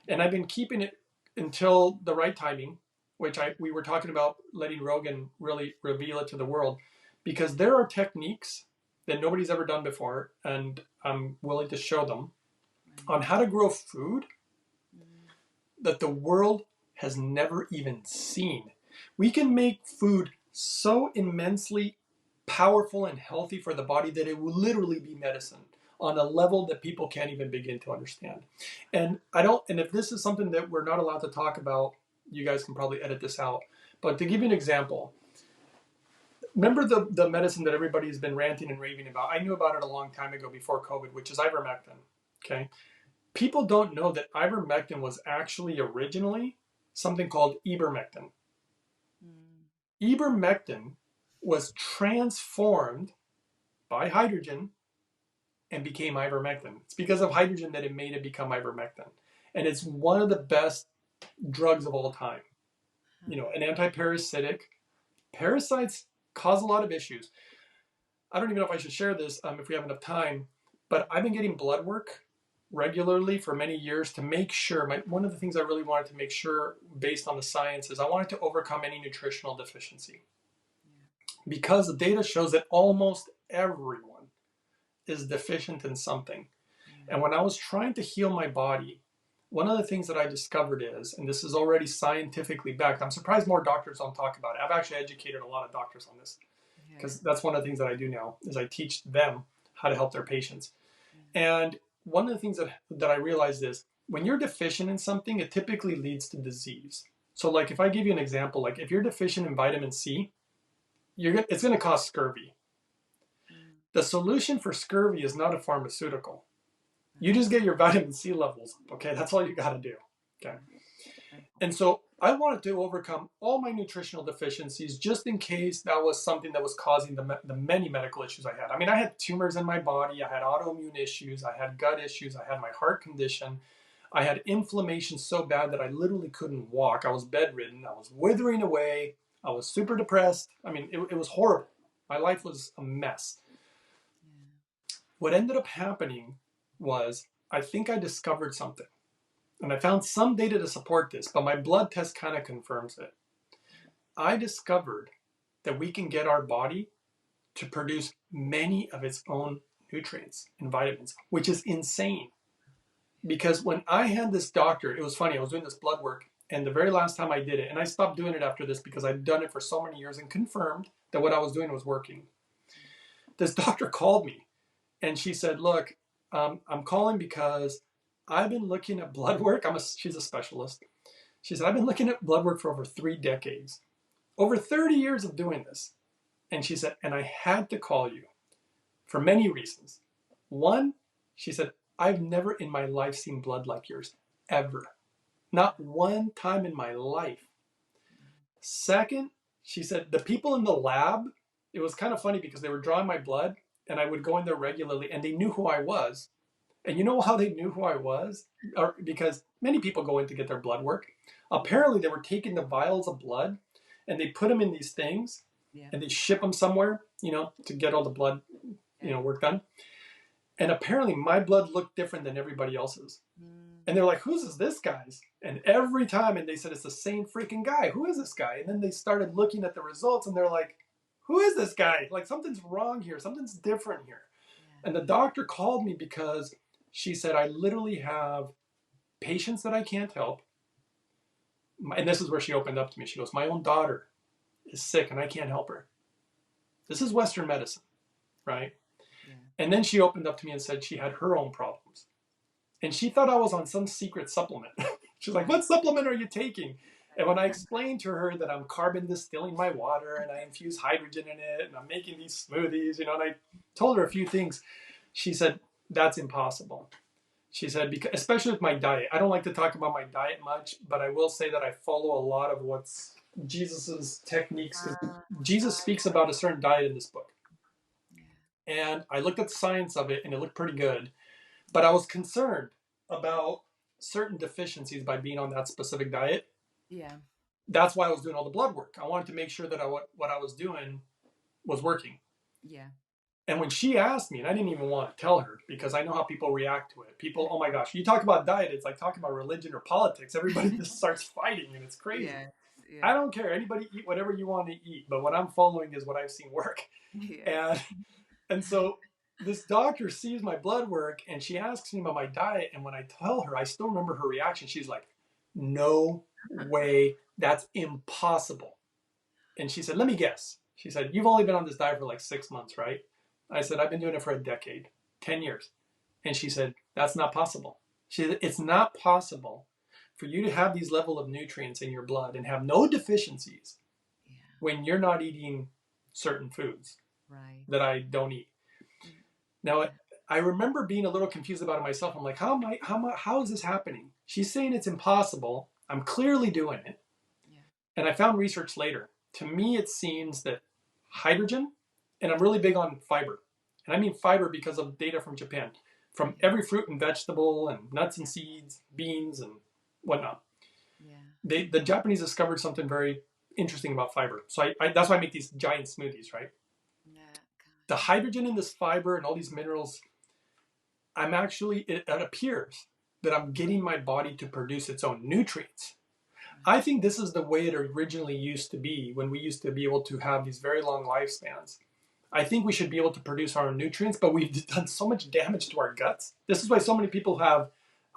And I've been keeping it until the right timing, which we were talking about letting Rogan really reveal it to the world, because there are techniques that nobody's ever done before, and I'm willing to show them on how to grow food that the world has never even seen. We can make food so immensely powerful and healthy for the body that it will literally be medicine on a level that people can't even begin to understand. And if this is something that we're not allowed to talk about, you guys can probably edit this out. But to give you an example, remember the medicine that everybody's been ranting and raving about? I knew about it a long time ago before COVID, which is ivermectin. Okay. People don't know that ivermectin was actually originally something called ivermectin. Ivermectin was transformed by hydrogen and became ivermectin. It's because of hydrogen that it made it become ivermectin. And it's one of the best drugs of all time. You know, an antiparasitic. Parasites cause a lot of issues. I don't even know if I should share this if we have enough time, but I've been getting blood work regularly for many years to make sure, one of the things I really wanted to make sure based on the science is I wanted to overcome any nutritional deficiency. Because the data shows that almost everyone is deficient in something. And when I was trying to heal my body, one of the things that I discovered is, and this is already scientifically backed, I'm surprised more doctors don't talk about it. I've actually educated a lot of doctors on this because that's one of the things that I do now is I teach them how to help their patients. And one of the things that I realized is when you're deficient in something, it typically leads to disease. So like if I give you an example, like if you're deficient in vitamin C, it's going to cause scurvy. The solution for scurvy is not a pharmaceutical. You just get your vitamin C levels up, okay? That's all you got to do, okay? And so I wanted to overcome all my nutritional deficiencies just in case that was something that was causing the many medical issues I had. I mean, I had tumors in my body. I had autoimmune issues. I had gut issues. I had my heart condition. I had inflammation so bad that I literally couldn't walk. I was bedridden. I was withering away. I was super depressed. I mean, it was horrible. My life was a mess. What ended up happening was I think I discovered something. And I found some data to support this, but my blood test kind of confirms it. I discovered that we can get our body to produce many of its own nutrients and vitamins, which is insane. Because when I had this doctor, it was funny, I was doing this blood work, and the very last time I did it, and I stopped doing it after this because I'd done it for so many years and confirmed that what I was doing was working. This doctor called me and she said, look, I'm calling because I've been looking at blood work. She's a specialist. She said, I've been looking at blood work for over 3 decades, over 30 years of doing this. And she said, and I had to call you for many reasons. One, she said, I've never in my life seen blood like yours, ever. Not one time in my life. Second, she said, the people in the lab, it was kind of funny because they were drawing my blood and I would go in there regularly and they knew who I was. And you know how they knew who I was? Because many people go in to get their blood work. Apparently they were taking the vials of blood and they put them in these things and they ship them somewhere, to get all the blood, work done. And apparently my blood looked different than everybody else's. And they're like, who's this guy's? And every time, and they said, it's the same freaking guy. Who is this guy? And then they started looking at the results and they're like, who is this guy? Like something's wrong here. Something's different here. And the doctor called me because she said, I literally have patients that I can't help. And this is where she opened up to me. She goes, my own daughter is sick and I can't help her. This is Western medicine, right? Yeah. And then she opened up to me and said she had her own problems. And she thought I was on some secret supplement. She's like, what supplement are you taking? And when I explained to her that I'm carbon distilling my water and I infuse hydrogen in it and I'm making these smoothies, and I told her a few things, she said, that's impossible. She said, because, especially with my diet. I don't like to talk about my diet much, but I will say that I follow a lot of what's Jesus's techniques. Jesus speaks about a certain diet in this book. And I looked at the science of it and it looked pretty good. But I was concerned about certain deficiencies by being on that specific diet. Yeah. That's why I was doing all the blood work. I wanted to make sure that what I was doing was working. Yeah. And when she asked me, and I didn't even want to tell her because I know how people react to it. People, oh my gosh, you talk about diet, it's like talking about religion or politics. Everybody just starts fighting and it's crazy. Yeah. Yeah. I don't care. Anybody eat whatever you want to eat. But what I'm following is what I've seen work. Yeah. And so this doctor sees my blood work and she asks me about my diet. And when I tell her, I still remember her reaction. She's like, no way. That's impossible. And she said, let me guess. She said, you've only been on this diet for like 6 months, right? I said, I've been doing it for a decade, 10 years. And she said, that's not possible. She said, it's not possible for you to have these level of nutrients in your blood and have no deficiencies when you're not eating certain foods Right. that I don't eat. Now, Yeah. I remember being a little confused about it myself. I'm like, how is this happening? She's saying it's impossible. I'm clearly doing it. Yeah. And I found research later. To me, it seems that hydrogen, and I'm really big on fiber. And I mean fiber because of data from Japan, from every fruit and vegetable and nuts and seeds, beans and whatnot. Yeah. The Japanese discovered something very interesting about fiber. So that's why I make these giant smoothies, right? Yeah. The hydrogen in this fiber and all these minerals, it appears that I'm getting my body to produce its own nutrients. I think this is the way it originally used to be when we used to be able to have these very long lifespans. I think we should be able to produce our own nutrients, but we've done so much damage to our guts. This is why so many people have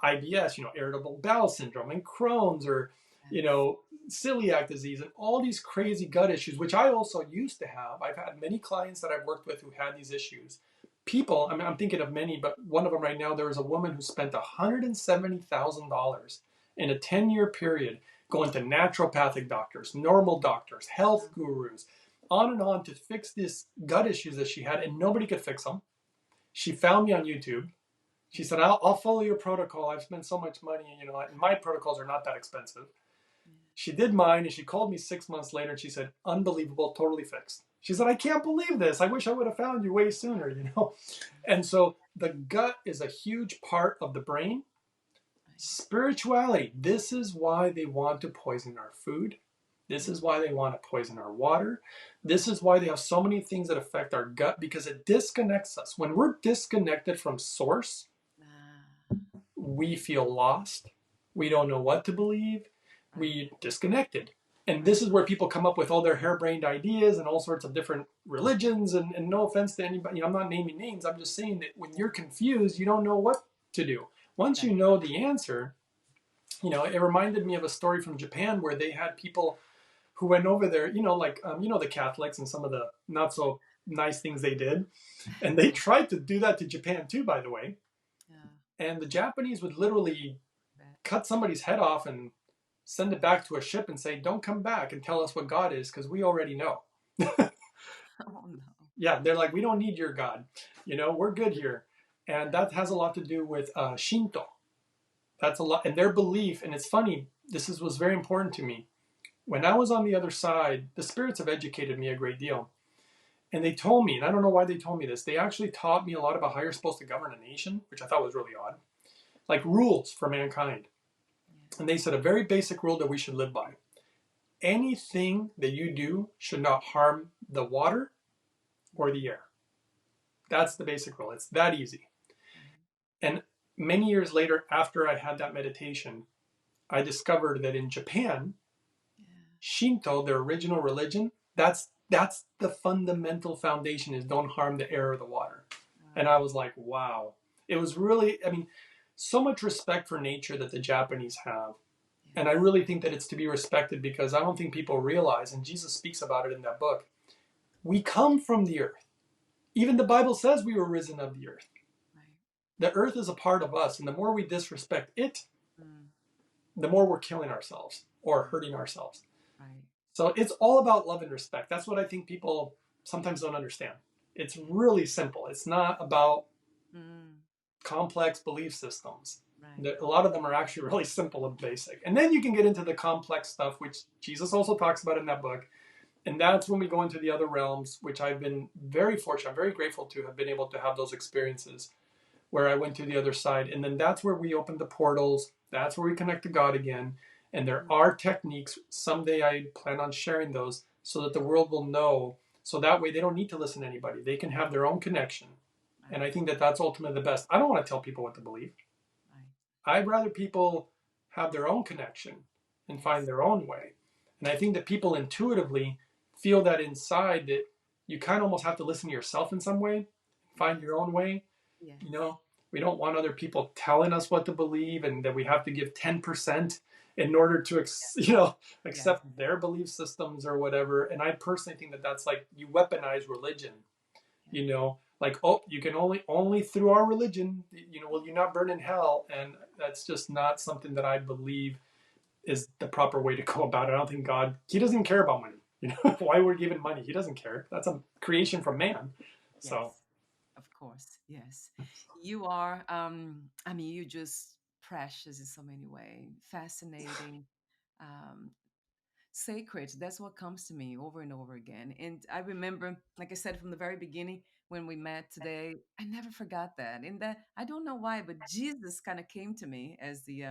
IBS, irritable bowel syndrome, and Crohn's, or, celiac disease, and all these crazy gut issues, which I also used to have. I've had many clients that I've worked with who had these issues. People, I mean, I'm thinking of many, but one of them right now, there was a woman who spent $170,000 in a 10-year period going to naturopathic doctors, normal doctors, health gurus, on to fix these gut issues that she had, and nobody could fix them. She found me on YouTube. She said, I'll follow your protocol. I've spent so much money, and my protocols are not that expensive. She did mine, and she called me 6 months later, and she said, unbelievable, totally fixed. She said, I can't believe this. I wish I would have found you way sooner, And so the gut is a huge part of the brain. Spirituality, this is why they want to poison our food. This is why they want to poison our water. This is why they have so many things that affect our gut, because it disconnects us. When we're disconnected from source, we feel lost. We don't know what to believe. We disconnected. And this is where people come up with all their harebrained ideas and all sorts of different religions. And no offense to anybody, I'm not naming names. I'm just saying that when you're confused, you don't know what to do. Once you know the answer, it reminded me of a story from Japan where they had people who went over there, the Catholics and some of the not so nice things they did. And they tried to do that to Japan too, by the way. And the Japanese would literally cut somebody's head off and send it back to a ship and say, don't come back and tell us what God is, because we already know. Oh, no. Yeah, they're like, we don't need your God. We're good here. And that has a lot to do with Shinto. That's a lot. And their belief, and it's funny, was very important to me. When I was on the other side, the spirits have educated me a great deal. And they told me, and I don't know why they told me this, they actually taught me a lot about how you're supposed to govern a nation, which I thought was really odd. Like rules for mankind. And they said a very basic rule that we should live by. Anything that you do should not harm the water or the air. That's the basic rule. It's that easy. And many years later, after I had that meditation, I discovered that in Japan, Shinto, their original religion, that's the fundamental foundation, is don't harm the air or the water. And I was like, wow. It was really, so much respect for nature that the Japanese have. And I really think that it's to be respected, because I don't think people realize, and Jesus speaks about it in that book, we come from the earth. Even the Bible says we were risen of the earth. The earth is a part of us, and the more we disrespect it, the more we're killing ourselves or hurting ourselves. So it's all about love and respect. That's what I think people sometimes don't understand. It's really simple. It's not about complex belief systems. A lot of them are actually really simple and basic. And then you can get into the complex stuff, which Jesus also talks about in that book. And that's when we go into the other realms, which I've been very fortunate, I'm very grateful to have been able to have those experiences where I went to the other side. And then that's where we open the portals. That's where we connect to God again. And there are techniques. Someday I plan on sharing those so that the world will know. So that way they don't need to listen to anybody. They can have their own connection. And I think that that's ultimately the best. I don't want to tell people what to believe. I'd rather people have their own connection and find their own way. And I think that people intuitively feel that inside, that you kind of almost have to listen to yourself in some way, find your own way. We don't want other people telling us what to believe, and that we have to give 10% in order to accept their belief systems or whatever. And I personally think that that's like, you weaponize religion. Like, oh, you can only through our religion, will you not burn in hell? And that's just not something that I believe is the proper way to go about it. I don't think God, he doesn't even care about money. You know, why we're giving money? He doesn't care. That's a creation from man. So, Yes, of course. Yes. You are, I mean, you just precious in so many ways, fascinating, um, sacred. That's what comes to me over and over again. And I remember, like I said, from the very beginning when we met today, I never forgot that. And that I don't know why, but Jesus kind of came to me as the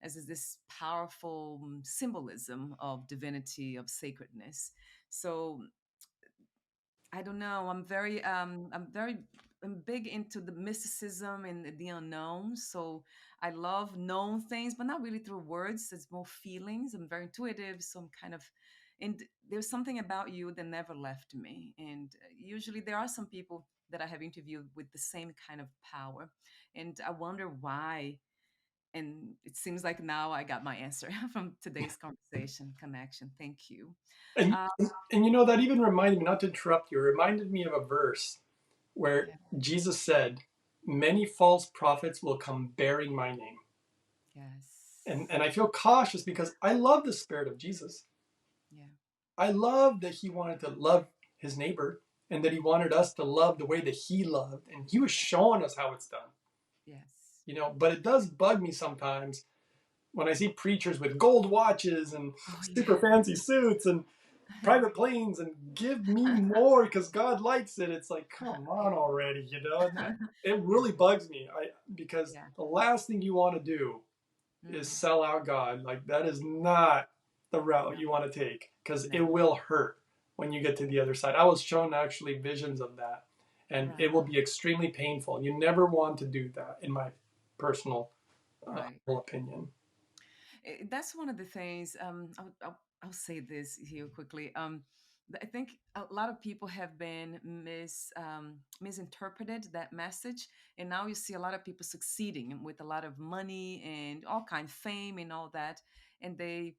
as is this powerful symbolism of divinity, of sacredness. So I don't know. I'm big into the mysticism and the unknown. So I love known things, but not really through words. It's more feelings. I'm very intuitive, so I'm kind of, and there's something about you that never left me. And usually there are some people that I have interviewed with the same kind of power, and I wonder why. And it seems like now I got my answer from today's conversation connection. Thank you. and, Uh, and you know, that even reminded me, not to interrupt you, it reminded me of a verse where yeah. Jesus said, many false prophets will come bearing my name. Yes. And I feel cautious because I love the spirit of Jesus. Yeah. I love that he wanted to love his neighbor and that he wanted us to love the way that he loved. And he was showing us how it's done. Yes. You know, but it does bug me sometimes when I see preachers with gold watches and Oh super yeah. fancy suits and private planes and give me more because God likes it. It's like, come on Yeah. already, you know? And it Yeah. really bugs me. Because Yeah. the last thing you want to do is Mm. sell out God. Like that is not the route No. you want to take because it No. will hurt when you get to the other side. I was shown actually visions of that, and it Right. will be extremely painful. You never want to do that, in my personal Right. opinion. That's one of the things. I'll say this here quickly. I think a lot of people have been misinterpreted that message, and now you see a lot of people succeeding with a lot of money and all kind of fame and all that, and they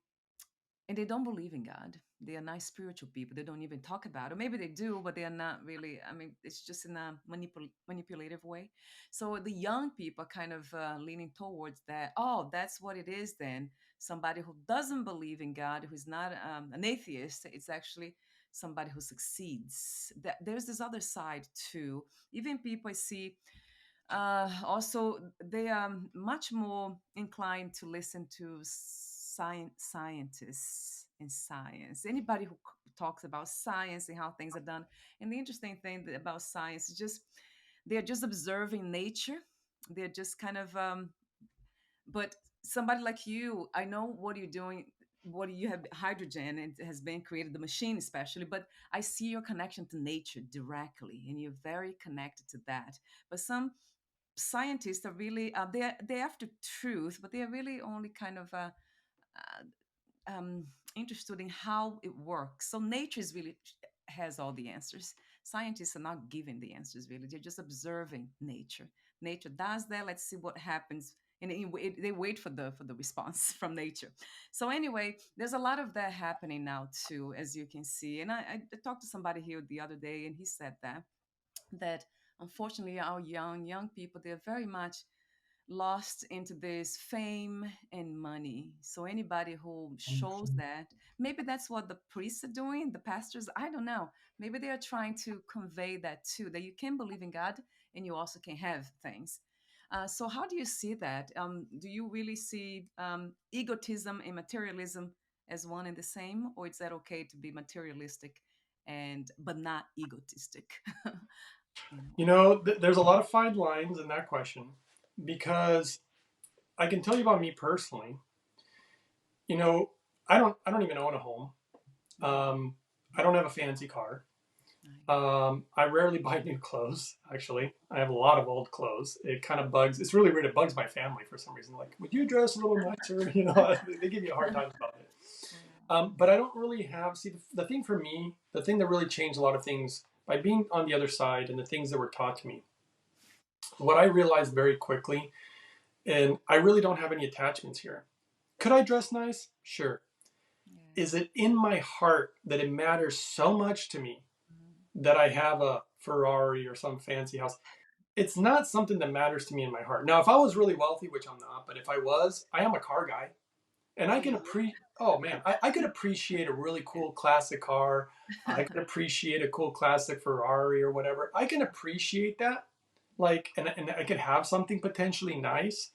don't believe in God. They are nice spiritual people. They don't even talk about it. Maybe they do, but they are not really. I mean, it's just in a manipulative way. So the young people are kind of leaning towards that. Oh, that's what it is then. Somebody who doesn't believe in God, who's not an atheist, it's actually somebody who succeeds. That there's this other side too. Even people I see also they are much more inclined to listen to scientists in science, anybody who talks about science and how things are done. And the interesting thing about science is just they're just observing nature. They're just kind of but somebody like you, I know what you're doing, what you have hydrogen and it has been created, the machine especially, but I see your connection to nature directly and you're very connected to that. But some scientists are really they're after truth, but they are really only kind of interested in how it works. So nature is really has all the answers. Scientists are not giving the answers really; they're just observing nature. Nature does that. Let's see what happens. And they wait for the response from nature. So anyway, there's a lot of that happening now too, as you can see. And I talked to somebody here the other day, and he said that unfortunately our young people, they're very much lost into this fame and money. So anybody who shows that, maybe that's what the priests are doing, the pastors, I don't know. Maybe they are trying to convey that too, that you can believe in God and you also can have things. So how do you see that? Do you really see egotism and materialism as one and the same, or is that okay to be materialistic and but not egotistic in a You way? know, there's a lot of fine lines in that question because I can tell you about me personally. You know, I don't even own a home. Mm, Um, I don't have a fancy car. right. I rarely buy new clothes. Actually, I have a lot of old clothes. It kind of bugs. It's really weird. It bugs my family for some reason. Like, would you dress a little nicer? You know, they give me a hard time about it. Yeah. But I don't really have. See, the thing for me, the thing that really changed a lot of things by being on the other side and the things that were taught to me. What I realized very quickly, and I really don't have any attachments here. Could I dress nice? Sure. Is Yes. it in my heart that it matters so much to me Mhm. that I have a Ferrari or some fancy house? It's not something that matters to me in my heart. Now, if I was really wealthy, which I'm not, but if I was, I am a car guy, and Oh, you? oh man, I could appreciate a really cool classic car. I could appreciate a cool classic Ferrari or whatever. I can appreciate that. Like, and I could have something potentially nice,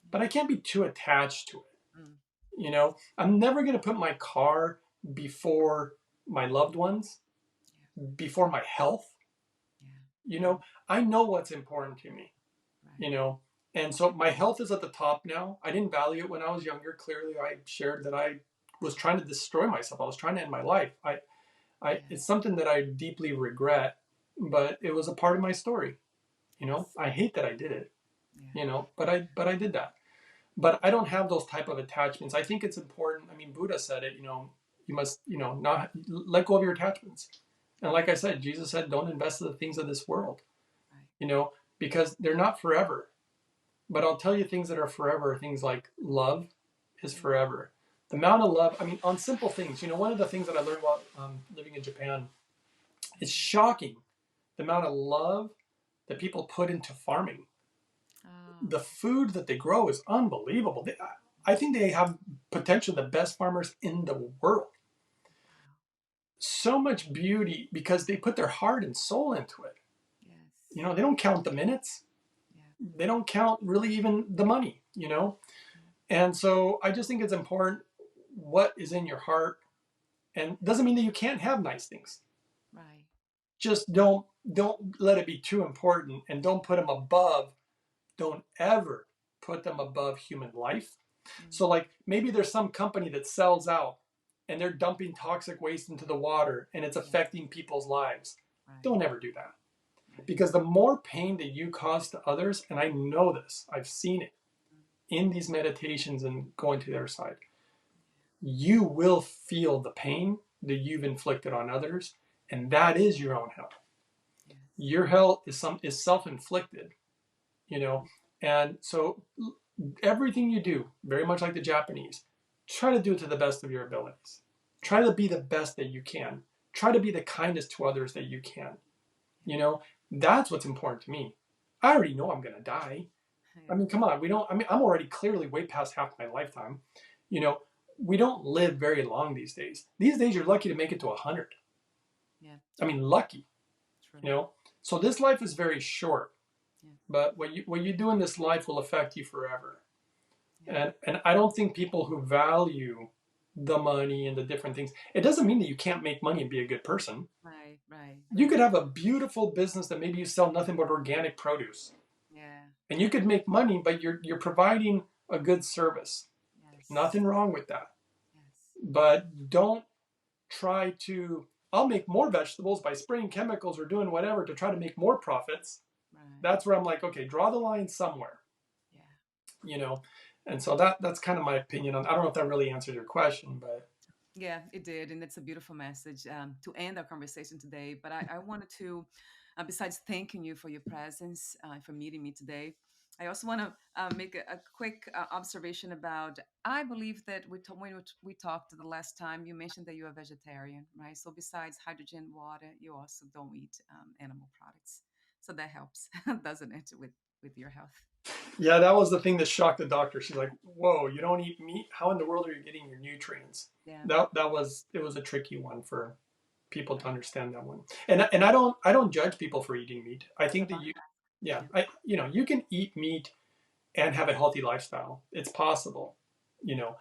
but I can't be too attached to it. Mm, You yes. know, I'm never going to put my car before my loved ones, Yeah. before my health. Yeah. You Yeah. know, I know what's important to me, Right. you know, and so my health is at the top now. I didn't value it when I was younger. Clearly, I shared that I was trying to destroy myself. I was trying to end my life. Yeah. It's something that I deeply regret, but it was a part of my story. You know, Yes. I hate that I did it. Yeah. You know, but I did that. But I don't have those type of attachments. I think it's important. I mean, Buddha said it. You know, you must, you know, not let go of your attachments. And like I said, Jesus said, don't invest in the things of this world. Right. You know, because they're not forever. But I'll tell you, things that are forever are things like love is Yeah. forever. The amount of love, I mean, on simple things. You know, one of the things that I learned while living in Japan, it's shocking the amount of love that people put into farming. Oh. The food that they grow is unbelievable. I think they have potentially the best farmers in the world. Wow. So much beauty because they put their heart and soul into it. Yes. You know, they don't count the minutes. Yeah. They don't count really even the money, you know? And so I just think it's important what is in your heart. And it doesn't mean that you can't have nice things. Right. Just don't let it be too important and don't put them above, don't ever put them above human life. So Mm. like maybe there's some company that sells out and they're dumping toxic waste into the water and it's Yeah. affecting people's lives. Right. Don't ever do that. Right. Because the more pain that you cause to others, and I know this, I've seen it Mm. in these meditations and going to their side, you will feel the pain that you've inflicted on others, and that is your own hell. Yes. Your hell is self-inflicted, you know. And so everything you do, very much like the Japanese, try to do it to the best of your abilities. Try to be the best that you can. Try to be the kindest to others that you can. You know, that's what's important to me. I already know I'm going to die. I Yeah. mean, come on, we don't, I mean, I'm already clearly way past half my lifetime. You know, we don't live very long these days. These days, you're lucky to make it to 100. Yeah. I mean, lucky, True. you know. So this life is very short, Yeah. but what you do in this life will affect you forever. Yeah. And I don't think people who value the money and the different things, it doesn't mean that you can't make money and be a good person. Right. Right. You Right. could have a beautiful business that maybe you sell nothing but organic produce. Yeah. And you could make money, but you're providing a good service. There's Yes. nothing wrong with that. Yes. But don't try to I'll make more vegetables by spraying chemicals or doing whatever to try to make more profits. Right. That's where I'm like, okay, draw the line somewhere, Yeah. you know. And so that's kind of my opinion on. I don't know if that really answers your question, but Yeah, it did. And it's a beautiful message to end our conversation today. But I wanted to, besides thanking you for your presence, for meeting me today, I also want to make a quick observation about. I believe that when we talked the last time, you mentioned that you're a vegetarian, right? So besides hydrogen, water, you also don't eat animal products. So that helps, doesn't it, with your health? yeah, that was the thing that shocked the doctor. She's like, "Whoa, you don't eat meat? How in the world are you getting your nutrients?" Yeah. That was it was a tricky one for people to Right. understand that one. And I don't judge people for eating meat. I I was think that about you to ask. yeah, Yeah. I you know, you can eat meat and have a healthy lifestyle. It's possible. You know,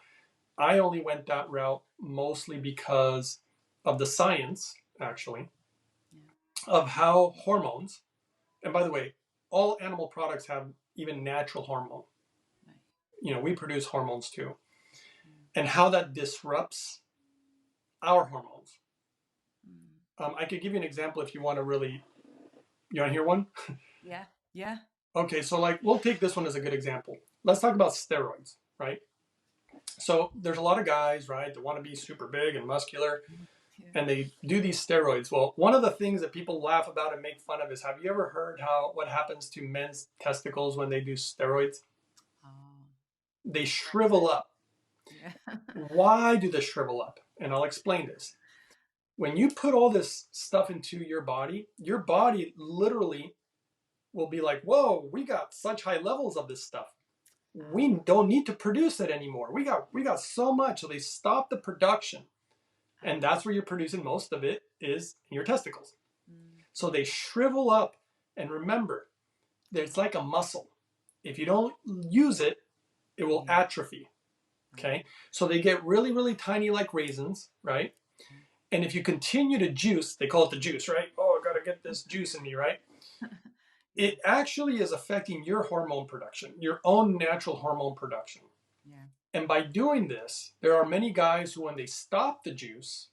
I only went that route mostly because of the science actually Yeah. of how hormones, and by the way, all animal products have even natural hormone. Right. You know, we produce hormones too. Yeah. And how that disrupts our hormones. Mm. I could give you an example if you want to really, you want to hear one? Yeah. Yeah. Okay, so like we'll take this one as a good example. Let's talk about steroids, right? So there's a lot of guys, right, that want to be super big and muscular, Yeah. and they do these steroids. Well, one of the things that people laugh about and make fun of is, have you ever heard how what happens to men's testicles when they do steroids? Oh. They shrivel up. Yeah. Why do they shrivel up? And I'll explain this. When you put all this stuff into your body literally will be like, whoa, we got such high levels of this stuff. we don't need to produce it anymore. We got so much, so they stopped the production, and that's where you're producing most of it is in your testicles. So they shrivel up, and remember, it's like a muscle. If you don't use it, it will Yeah. atrophy. Okay, so they get really, really tiny, like raisins, right? And if you continue to juice, they call it the juice, right? Oh, I gotta get this juice in me, right? Yes. It actually is affecting your hormone production, your own natural hormone production. Yeah. And by doing this, there are many guys who, when they stop the juice,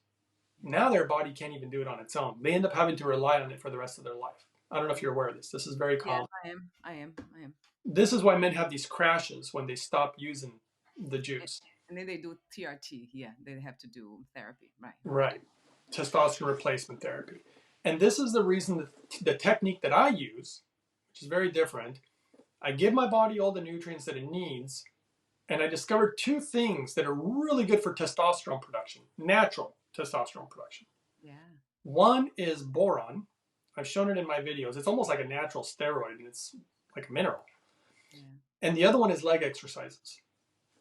Yeah. now their body can't even do it on its own. They end up having to rely on it for the rest of their life. I don't know if you're aware of this. This is very Yes, common. I am. I am. I am. This is why men have these crashes when they stop using the And, juice. and then they do TRT. Yeah, they have to do therapy. Right. Right. Testosterone replacement therapy. And this is the reason that the technique that I use, which is very different, I give my body all the nutrients that it needs, and I discovered two things that are really good for testosterone production, natural testosterone production. Yeah. One is boron. I've shown it in my videos. It's almost like a natural steroid, and it's like a mineral. Yeah. And the other one is leg exercises.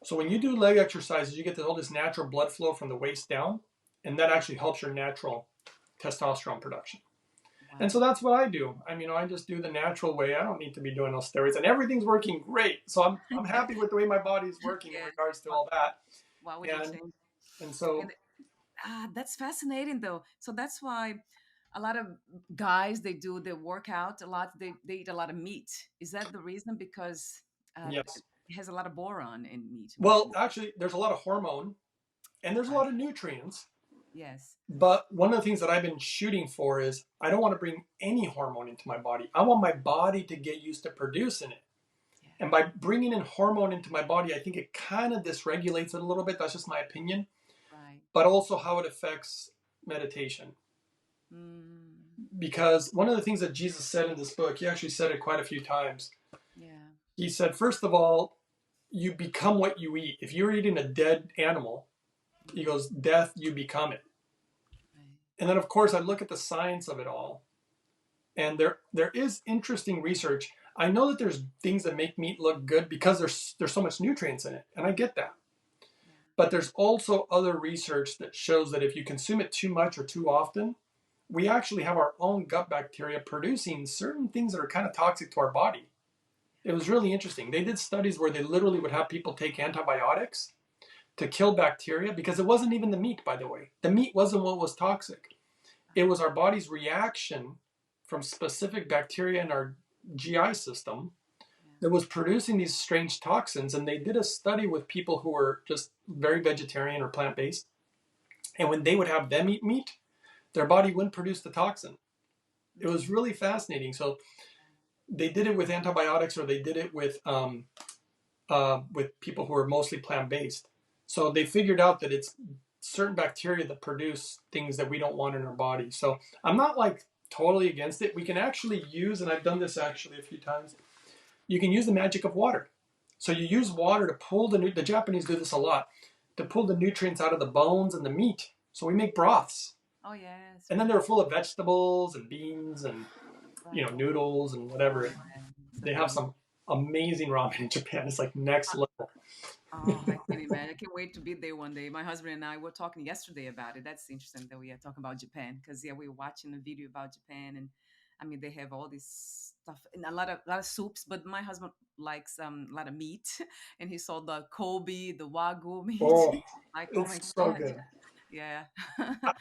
So when you do leg exercises, you get all this natural blood flow from the waist down, and that actually helps your natural testosterone production. And so Wow. that's what I do. I mean, I just do the natural way. I don't need to be doing those steroids, and everything's working great. So I'm happy with the way my body's working in Yeah. regards to Why, all that. why would you And change? and so And that's fascinating though. So that's why a lot of guys they do they work out a lot. They eat a lot of meat. Is that the reason? Because yes. it has a lot of boron in meat, right? Well, actually, there's a lot of hormone and there's a Right. lot of nutrients. Yes. But one of the things that I've been shooting for is I don't want to bring any hormone into my body. I want my body to get used to producing it. Yeah. And by bringing in hormone into my body, I think it kind of dysregulates it a little bit. That's just my opinion. Right. But also how it affects meditation. Mm, Because one of the things that Jesus said in this book, he actually said it quite a few times. yeah. He said, first of all, you become what you eat. If you're eating a dead animal, he Mm, goes, death, you become it. right. And then, of course, I look at the science of it all. And there is interesting research. I know that there's things that make meat look good because there's so much nutrients in it, and I get that. Yeah. But there's also other research that shows that if you consume it too much or too often, we actually have our own gut bacteria producing certain things that are kind of toxic to our body. It was really interesting. They did studies where they literally would have people take antibiotics to kill bacteria because it wasn't even the meat, by the way. The meat wasn't what was toxic. It was our body's reaction from specific bacteria in our GI system Yeah. that was producing these strange toxins. And they did a study with people who were just very vegetarian or plant based. And when they would have them eat meat, their body wouldn't produce the toxin. It was Mm, really fascinating. So they did it with antibiotics, or they did it with people who are mostly plant based. So they figured out that it's certain bacteria that produce things that we don't want in our body. So I'm not like totally against it. We can actually use, and I've done this actually a few times. You can use the magic of water. So you use water to pull the Japanese do this a lot, to pull the nutrients out of the bones and the meat. So we make broths, oh yes. and then Right. they're full of vegetables and beans and Right. noodles and whatever. Yeah. It's They have amazing. some amazing ramen in Japan. It's like next level. Oh, I can imagine. I can't wait to be there one day. My husband and I were talking yesterday about it. That's interesting that we are talking about Japan because yeah, we were watching a video about Japan and I mean they have all this stuff and a lot of soups. But my husband likes a lot of meat, and he saw the Kobe, the Wagyu meat. Oh, Like, oh my it's so god, good. yeah,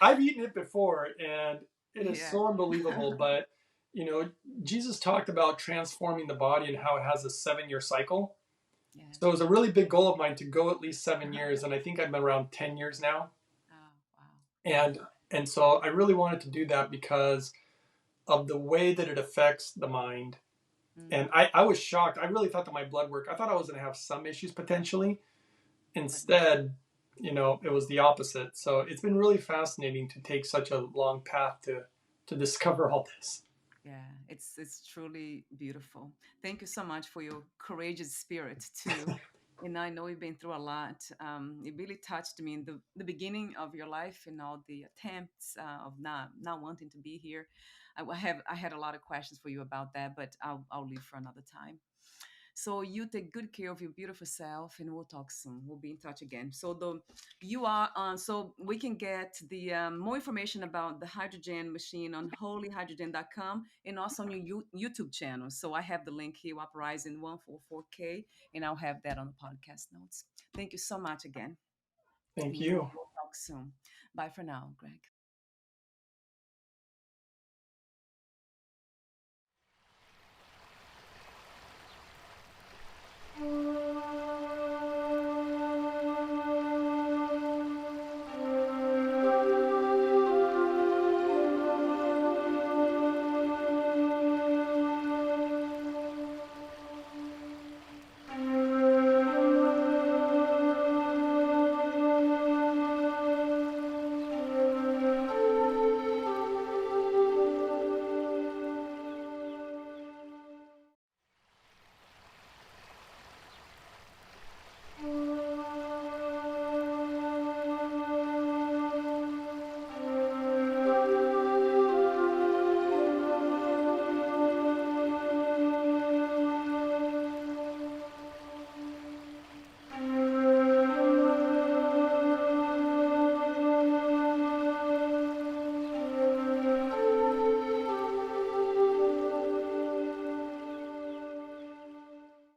I've eaten it before, and it is yeah, so unbelievable. But you know, Jesus talked about transforming the body and how it has a 7-year cycle. yeah. So it was a really big goal of mine to go at least 7 years, and I think I've been around 10 years now. Oh wow, And and so I really wanted to do that because of the way that it affects the mind. And mm, I was shocked. I really thought that my blood work, I thought I was going to have some issues potentially. but Instead, it was the opposite. So it's been really fascinating to take such a long path to discover all this. yeah, it's truly beautiful. Thank you so much for your courageous spirit too. And I know you've been through a lot. It really touched me in the beginning of your life and all the attempts of not wanting to be here. I had a lot of questions for you about that, but I'll leave for another time. So you take good care of your beautiful self, and we'll talk soon. We'll be in touch again. So the you are on. So we can get the more information about the hydrogen machine on holyhydrogen.com and also on your YouTube channel. So I have the link here, Uprising 144K, and I'll have that on the podcast notes. Thank you so much again. Thank And you. we'll talk soon. Bye for now, Greg.